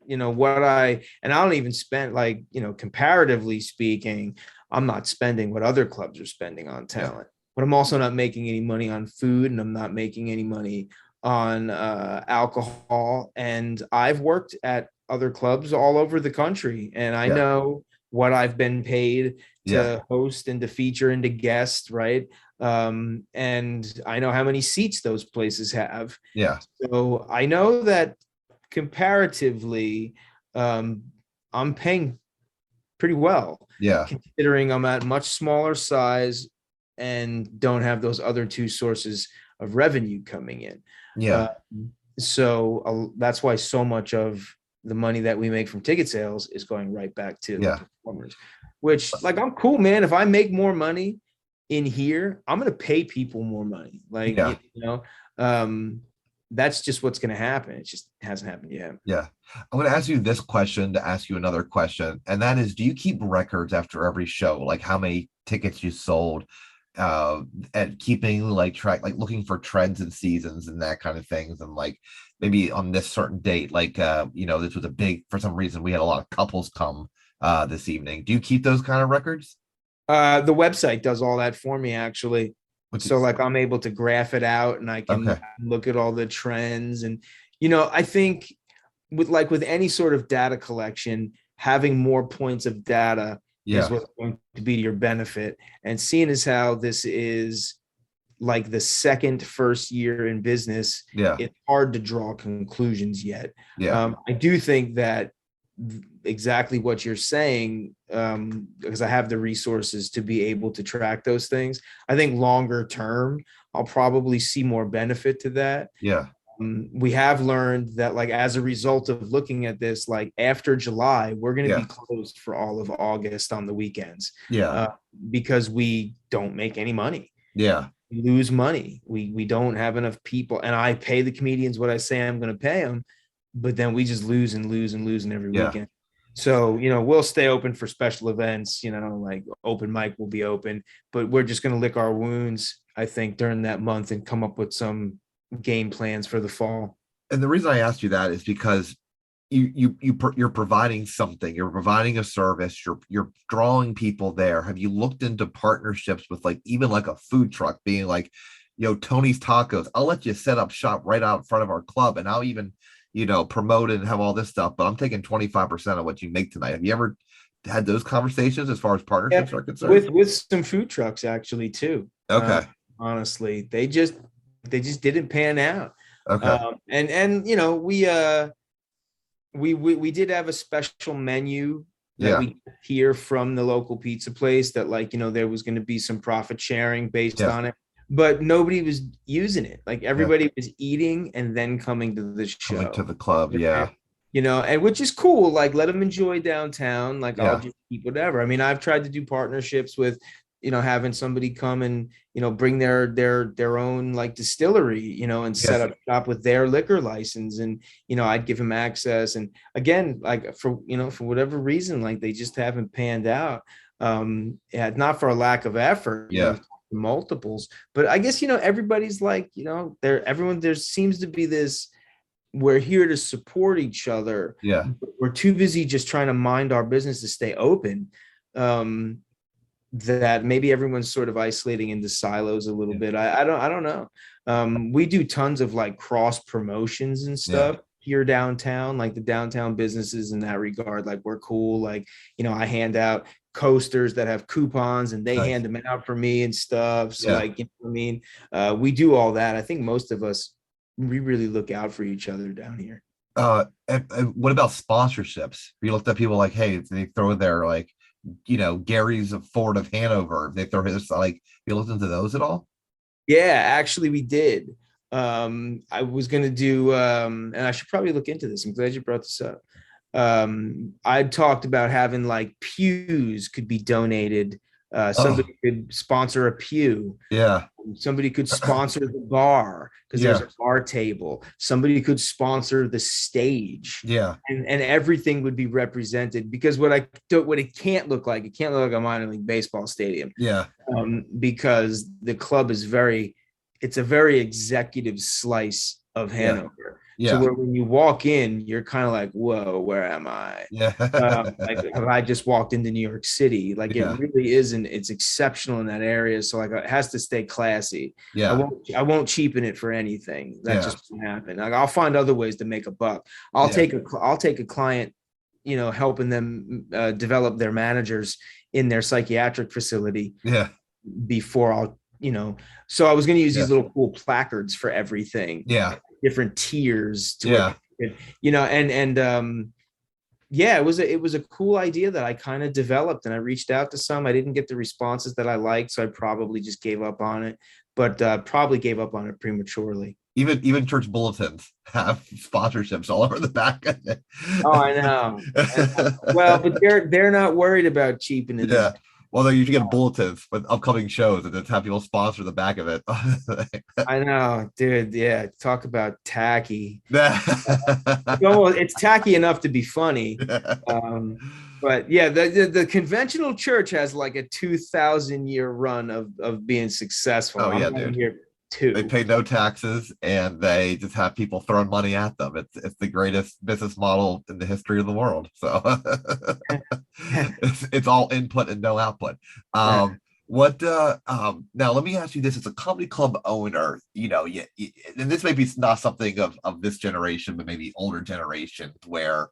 and I don't even spend like, comparatively speaking, I'm not spending what other clubs are spending on Yeah. talent, but I'm also not making any money on food and I'm not making any money on alcohol. And I've worked at other clubs all over the country and I Yeah. know what I've been paid Yeah. to host and to feature and to guest, right? And I know how many seats those places have. Yeah. So I know that comparatively, um, I'm paying pretty well, Yeah. considering I'm at much smaller size and don't have those other two sources of revenue coming in. Yeah. Uh, so that's why so much of the money that we make from ticket sales is going right back to the Yeah. performers, which like I'm cool, man. If I make more money in here, I'm gonna pay people more money. Like, Yeah. that's just what's gonna happen. It just hasn't happened yet. Yeah. I'm going to ask you this question to ask you another question. And that is, do you keep records after every show? Like how many tickets you sold, uh, and keeping like track, like looking for trends and seasons and that kind of things. And like maybe on this certain date, like, this was a big, for some reason, we had a lot of couples come this evening. Do you keep those kind of records? The website does all that for me, actually. Which So is, like I'm able to graph it out and I can okay. look at all the trends. And, I think with any sort of data collection, having more points of data is Yeah. what's going to be to your benefit. And seeing as how this is like the first year in business, Yeah. it's hard to draw conclusions yet. Yeah. I do think that exactly what you're saying, because I have the resources to be able to track those things. I think longer term, I'll probably see more benefit to that. Yeah. We have learned that like as a result of looking at this, like after July, we're going to be Yeah. closed for all of August on the weekends, Yeah. because we don't make any money. Yeah. We lose money. We don't have enough people, and I pay the comedians what I say I'm going to pay them, but then we just lose and lose and lose in every Yeah. weekend. So, we'll stay open for special events, like open mic will be open, but we're just going to lick our wounds, I think, during that month and come up with some game plans for the fall. And the reason I asked you that is because you're providing something, you're providing a service, you're drawing people there. Have you looked into partnerships with like even like a food truck being like, Tony's Tacos, I'll let you set up shop right out in front of our club and I'll even promote it and have all this stuff, but I'm taking 25% of what you make tonight. Have you ever had those conversations as far as partnerships are concerned? With some food trucks actually too. Okay. Honestly, they just didn't pan out. Okay. We did have a special menu that Yeah. we hear from the local pizza place that like, there was going to be some profit sharing based Yeah. on it, but nobody was using it. Like Yeah. everybody was eating and then coming to the Coming to show, the club. Yeah. and which is cool. Like let them enjoy downtown. Like I'll Yeah. just keep whatever. I mean, I've tried to do partnerships with, having somebody come and, bring their own like distillery, and set Yes. up shop with their liquor license. And, I'd give them access. And again, like for whatever reason, like they just haven't panned out. Yeah, not for a lack of effort, Yeah. multiples, but I guess, everybody's like, there seems to be this, we're here to support each other. Yeah. We're too busy just trying to mind our business to stay open. that maybe everyone's sort of isolating into silos a little bit. I don't know. We do tons of like cross promotions and Yeah. stuff here downtown, like the downtown businesses in that regard. Like we're cool. Like, I hand out coasters that have coupons and they Nice. hand them out for me and stuff. So Yeah. like, what I mean? We do all that. I think most of us, we really look out for each other down here. And what about sponsorships? You looked at people like, hey, they throw their like, Gary's of Ford of Hanover. They throw his like. You looked into those at all? Yeah, actually, we did. I was gonna do, and I should probably look into this. I'm glad you brought this up. I talked about having like pews could be donated. Oh, Somebody could sponsor a pew. yeah, Somebody could sponsor the bar because there's yeah, a bar table. Somebody could sponsor the stage, yeah, and everything would be represented. Because what it can't look like, a minor league baseball stadium, yeah, because the club is it's a very executive slice of yeah, Hanover. So yeah, where when you walk in, you're kind of like, whoa, where am I? yeah, Like have I just walked into New York City? Like it yeah, really isn't. It's exceptional in that area. So like it has to stay classy. yeah, I won't cheapen it for anything. That yeah, just won't happen. Like I'll find other ways to make a buck. yeah, I'll take a client, helping them develop their managers in their psychiatric facility yeah, before so I was going to use yeah, these little cool placards for everything, yeah, different tiers to where yeah, people could, and yeah, it was a cool idea that I kind of developed, and I reached out to some. I didn't get the responses that I liked, so I probably just gave up on it, but probably gave up on it prematurely. Even church bulletins have sponsorships all over the back of it. Oh, I know. Well, but they're not worried about cheapening it. Yeah. Well, they usually get bulletins with upcoming shows and just have people sponsor the back of it. I know, dude. Yeah, talk about tacky. Yeah. It's tacky enough to be funny. But yeah, the conventional church has like a 2,000-year run of being successful. Oh I'm yeah, only dude. here They two. pay no taxes and they just have people throwing money at them. It's the greatest business model in the history of the world. So it's all input and no output. What now let me ask you this: as a comedy club owner, and this may be not something of this generation, but maybe older generations where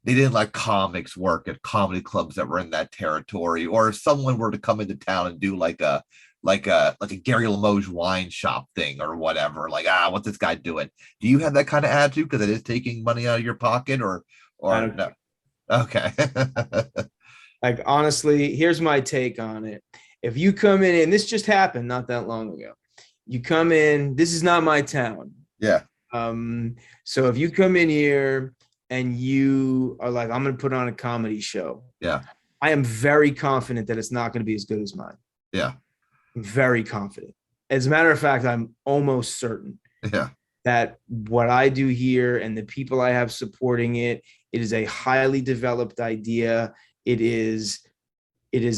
they didn't let comics work at comedy clubs that were in that territory, or if someone were to come into town and do like a Gary Limoges wine shop thing or whatever, like what's this guy doing? Do you have that kind of attitude because it is taking money out of your pocket, I or don't no? Okay. like honestly, here's my take on it. If you come in, and this just happened not that long ago, you come in, this is not my town. Yeah, So if you come in here and you are like, I'm gonna put on a comedy show, yeah, I am very confident that it's not going to be as good as mine. yeah, Very confident. As a matter of fact, I'm almost certain yeah, that what I do here and the people I have supporting it is a highly developed idea. It is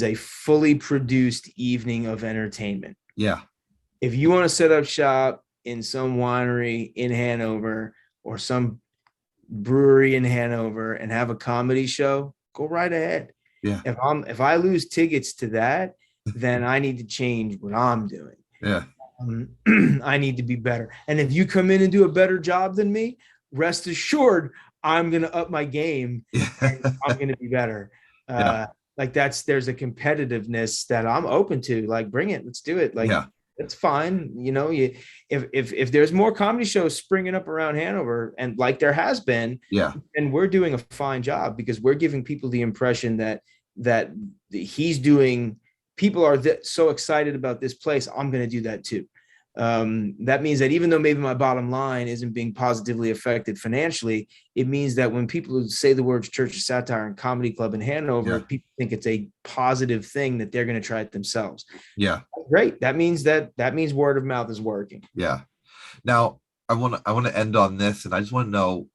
a fully produced evening of entertainment. yeah, If you want to set up shop in some winery in Hanover or some brewery in Hanover and have a comedy show, go right ahead. yeah, If I lose tickets to that, then I need to change what I'm doing. yeah, I need to be better. And if you come in and do a better job than me, rest assured, I'm going to up my game and yeah, I'm going to be better. yeah, Like there's a competitiveness that I'm open to. Like, bring it, let's do it. Like, yeah, it's fine. If there's more comedy shows springing up around Hanover, and like there has been, yeah, and we're doing a fine job because we're giving people the impression that he's doing. People are so excited about this place. I'm going to do that too. That means that even though maybe my bottom line isn't being positively affected financially, it means that when people say the words Church of Satire and Comedy Club in Hanover, yeah, people think it's a positive thing that they're going to try it themselves. yeah, Great. That means word of mouth is working. yeah. Now I want to end on this, and I just want to know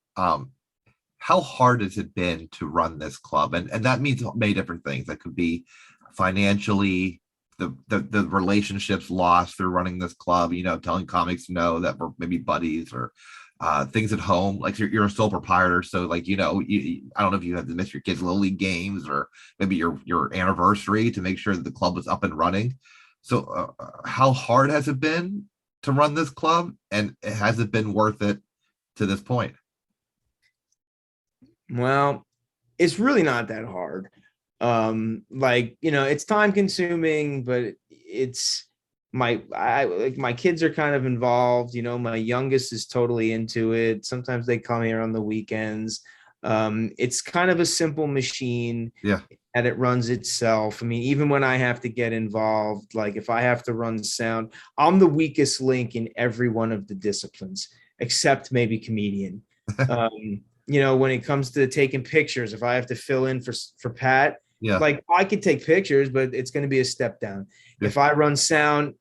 how hard has it been to run this club, and that means many different things. That could be financially, the relationships lost through running this club, telling comics no that we're maybe buddies, or things at home, like you're a sole proprietor, so like I don't know if you have to miss your kids' little league games or maybe your anniversary to make sure that the club is up and running. So how hard has it been to run this club, and has it been worth it to this point? Well, it's really not that hard. Like, it's time consuming, but it's my kids are kind of involved. My youngest is totally into it. Sometimes they come here on the weekends. It's kind of a simple machine Yeah, and it runs itself. I mean, even when I have to get involved, like if I have to run sound, I'm the weakest link in every one of the disciplines, except maybe comedian. When it comes to taking pictures, if I have to fill in for Pat, yeah, like I could take pictures, but it's going to be a step down. yeah, If I run sound,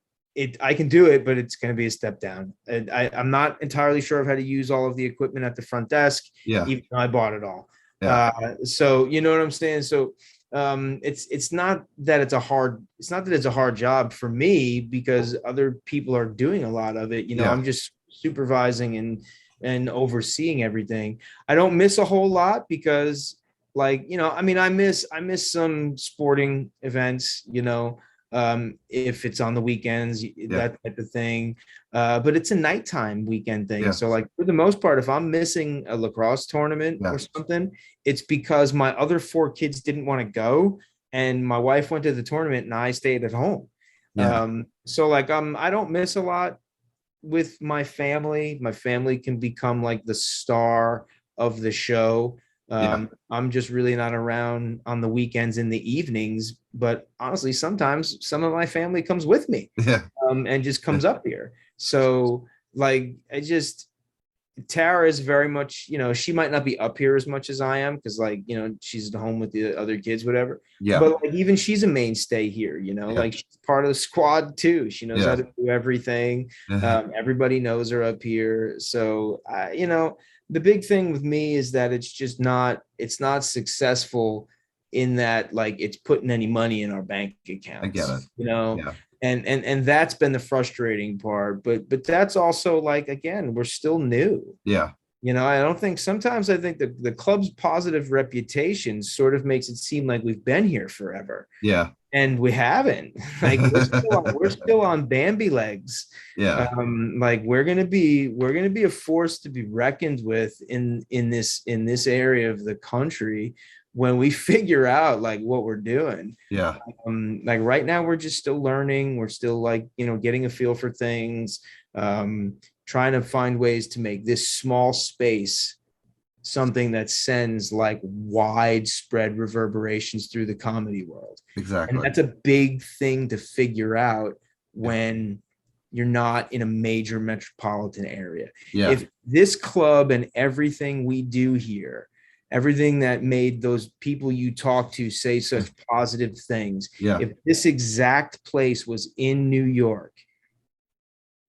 I can do it, but it's going to be a step down. I'm not entirely sure of how to use all of the equipment at the front desk, yeah, even though I bought it all. yeah, So you know what I'm saying? So it's not that it's a hard job for me because other people are doing a lot of it. yeah, I'm just supervising and overseeing everything. I don't miss a whole lot because I mean, I miss some sporting events, if it's on the weekends, yeah, that type of thing. But it's a nighttime weekend thing. yeah, So like for the most part, if I'm missing a lacrosse tournament yeah, or something, it's because my other four kids didn't want to go, and my wife went to the tournament and I stayed at home. yeah, So like I don't miss a lot with my family. My family can become like the star of the show. yeah, I'm just really not around on the weekends in the evenings, but honestly, sometimes some of my family comes with me, yeah, and just yeah, comes up here. So like Tara is very much, she might not be up here as much as I am because, like, she's at home with the other kids, whatever. yeah, But like, even she's a mainstay here, yeah, like she's part of the squad too. She knows how yeah, to do everything. yeah, Everybody knows her up here. So, the big thing with me is that it's not successful in that, like, it's putting any money in our bank I get it. accounts, Yeah, and that's been the frustrating part, but that's also, like, again, we're still new. yeah, I think the club's positive reputation sort of makes it seem like we've been here forever, yeah, and we haven't. Like we're still on Bambi legs. yeah, Like we're gonna be a force to be reckoned with in this area of the country when we figure out like what we're doing. yeah, Like right now we're just still learning. We're still, like, getting a feel for things, um, trying to find ways to make this small space something that sends like widespread reverberations through the comedy world. And exactly. that's a big thing to figure out Yeah, when you're not in a major metropolitan area. yeah, If this club and everything we do here, everything that made those people you talk to say yeah, such positive things, yeah, if this exact place was in New York,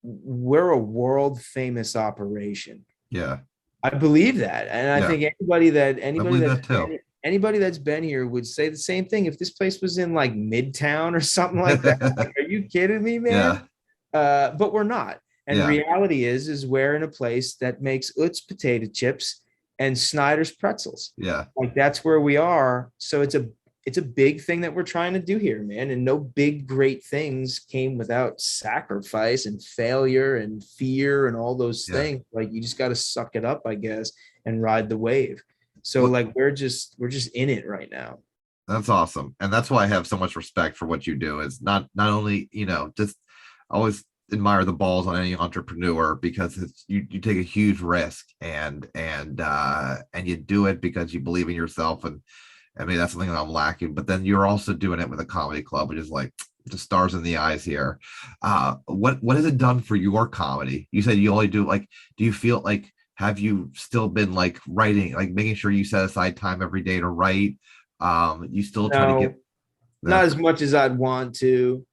we're a world famous operation. yeah, I believe that, and I yeah. think anybody that I anybody believe that's that too. anybody that's been here would say the same thing. If this place was in like Midtown or something like that, like, are you kidding me, man? Yeah, But we're not. And yeah, reality is we're in a place that makes Utz potato chips and Snyder's pretzels. yeah. Like that's where we are. So it's a big thing that we're trying to do here, man. And no big great things came without sacrifice and failure and fear and all those Yeah. things. Like you just got to suck it up, I guess, and ride the wave. So Well, like we're just in it right now. that's awesome. And that's why I have so much respect for what you do. Is not only, just I always admire the balls on any entrepreneur because you take a huge risk and you do it because you believe in yourself. And I mean that's something that I'm lacking. But then you're also doing it with a comedy club, which is like the stars in the eyes here. What has it done for your comedy? You said you only do like, do you feel like, have you still been like writing, like making sure you set aside time every day to write? You still try to get No, not no, as much as I'd want to.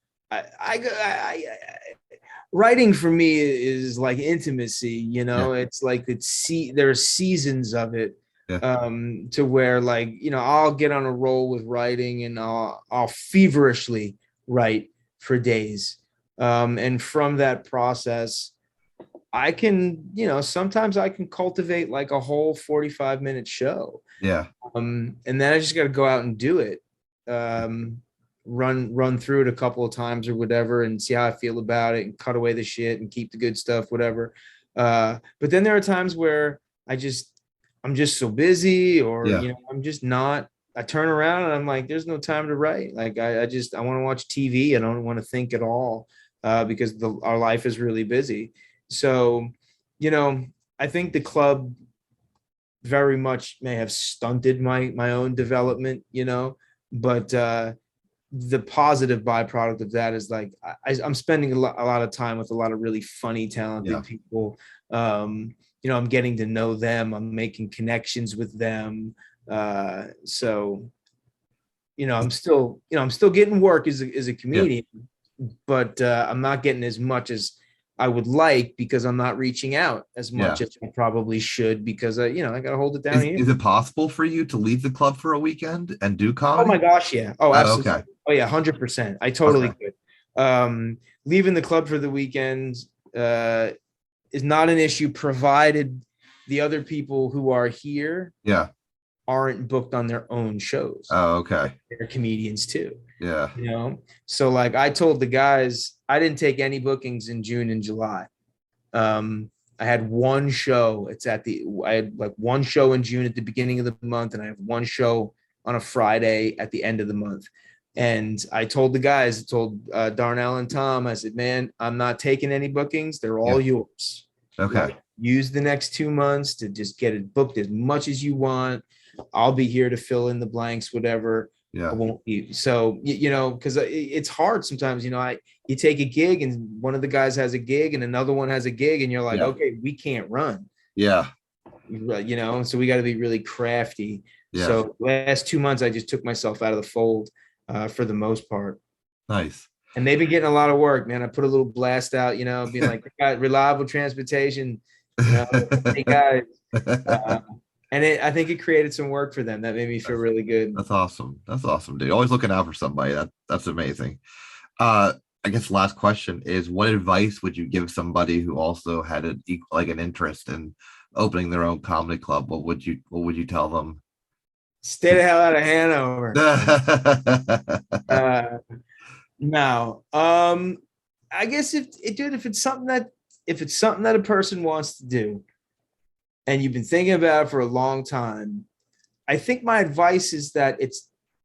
Writing for me is like intimacy, yeah, it's like there are seasons of it, yeah, to where, like, I'll get on a roll with writing and I'll feverishly write for days. And from that process, I can, sometimes I can cultivate like a whole 45-minute show. Yeah. And then I just got to go out and do it. Run through it a couple of times or whatever and see how I feel about it and cut away the shit and keep the good stuff, whatever. But then there are times where I'm just so busy, or, Yeah. I'm just not. I turn around and I'm like, there's no time to write. Like I want to watch TV. I don't want to think at all, because our life is really busy. So, I think the club very much may have stunted my own development, but the positive byproduct of that is like I'm spending a lot of time with a lot of really funny, talented people. I'm getting to know them. I'm making connections with them. So, I'm still getting work as a Yeah. comedian, but I'm not getting as much as I would like, because I'm not reaching out as much Yeah. as I probably should, because I got to hold it down Is here. is it possible for you to leave the club for a weekend and do Oh my comedy? gosh, yeah. Oh, Oh, absolutely. okay. Oh yeah, 100%. I totally Okay. could. Leaving the club for the weekend is not an issue, provided the other people who are here Yeah. aren't booked on their own shows. Oh, okay. They're comedians too. Yeah. So like I told the guys, I didn't take any bookings in June and July. I had one show. I had like one show in June at the beginning of the month, and I have one show on a Friday at the end of the month. And I told the guys, I told Darnell and Tom, I said, man, I'm not taking any bookings. They're all Yeah. yours. Okay. Like, use the next 2 months to just get it booked as much as you want. I'll be here to fill in the blanks, whatever. I Yeah. won't be. So, because it's hard sometimes, you take a gig and one of the guys has a gig and another one has a gig, and you're like, Yeah. okay, we can't run, Yeah. so we got to be really crafty. Yeah. So last 2 months, I just took myself out of the fold for the most part. Nice. And they've been getting a lot of work, man. I put a little blast out, being like, got reliable transportation, hey guys. I think it created some work for them that made me feel really good. That's awesome. That's awesome, dude. Always looking out for somebody. That's amazing. I guess last question is, what advice would you give somebody who also had an interest in opening their own comedy club? What would you tell them? Stay the hell out of Hanover. No. I guess if it's something that a person wants to do and you've been thinking about it for a long time, I think my advice is that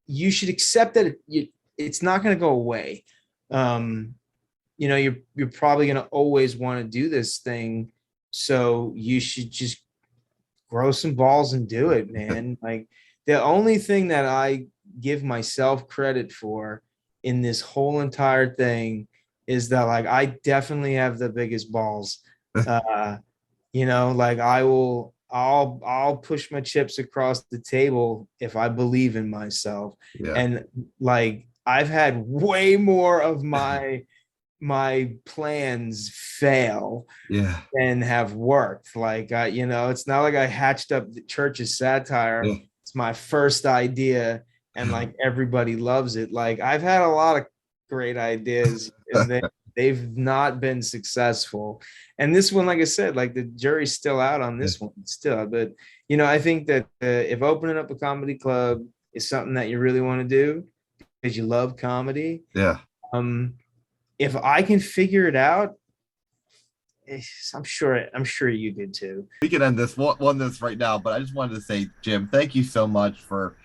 you should accept that it's not going to go away. You're probably going to always want to do this thing, so you should just grow some balls and do it, man. Like, the only thing that I give myself credit for in this whole entire thing is that, like, I definitely have the biggest balls. Like I'll push my chips across the table if I believe in myself. Yeah. And like I've had way more of my plans fail Yeah. than have worked. Like it's not like I hatched up the church's satire. Yeah. It's my first idea, and like everybody loves it. Like I've had a lot of great ideas, and they've not been successful. And this one, like I said, like the jury's still out on this one still. But I think that if opening up a comedy club is something that you really want to do because you love comedy, Yeah. if I can figure it out, I'm sure you did too. We can end this this right now, but I just wanted to say, Jim, thank you so much for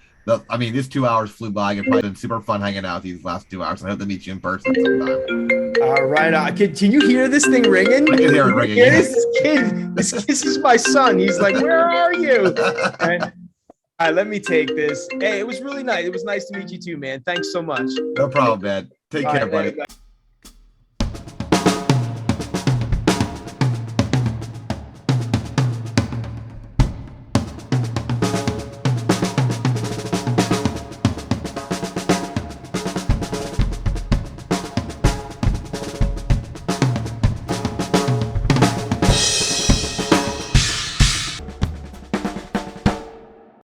these 2 hours flew by. It's probably been super fun hanging out these last 2 hours. I hope to meet you in person sometime. All right. Can you hear this thing ringing? I can hear it ringing. Yeah. This is my son. He's like, where are you? And, all right, let me take this. Hey, it was really nice. It was nice to meet you too, man. Thanks so much. No problem, man. Take care, buddy.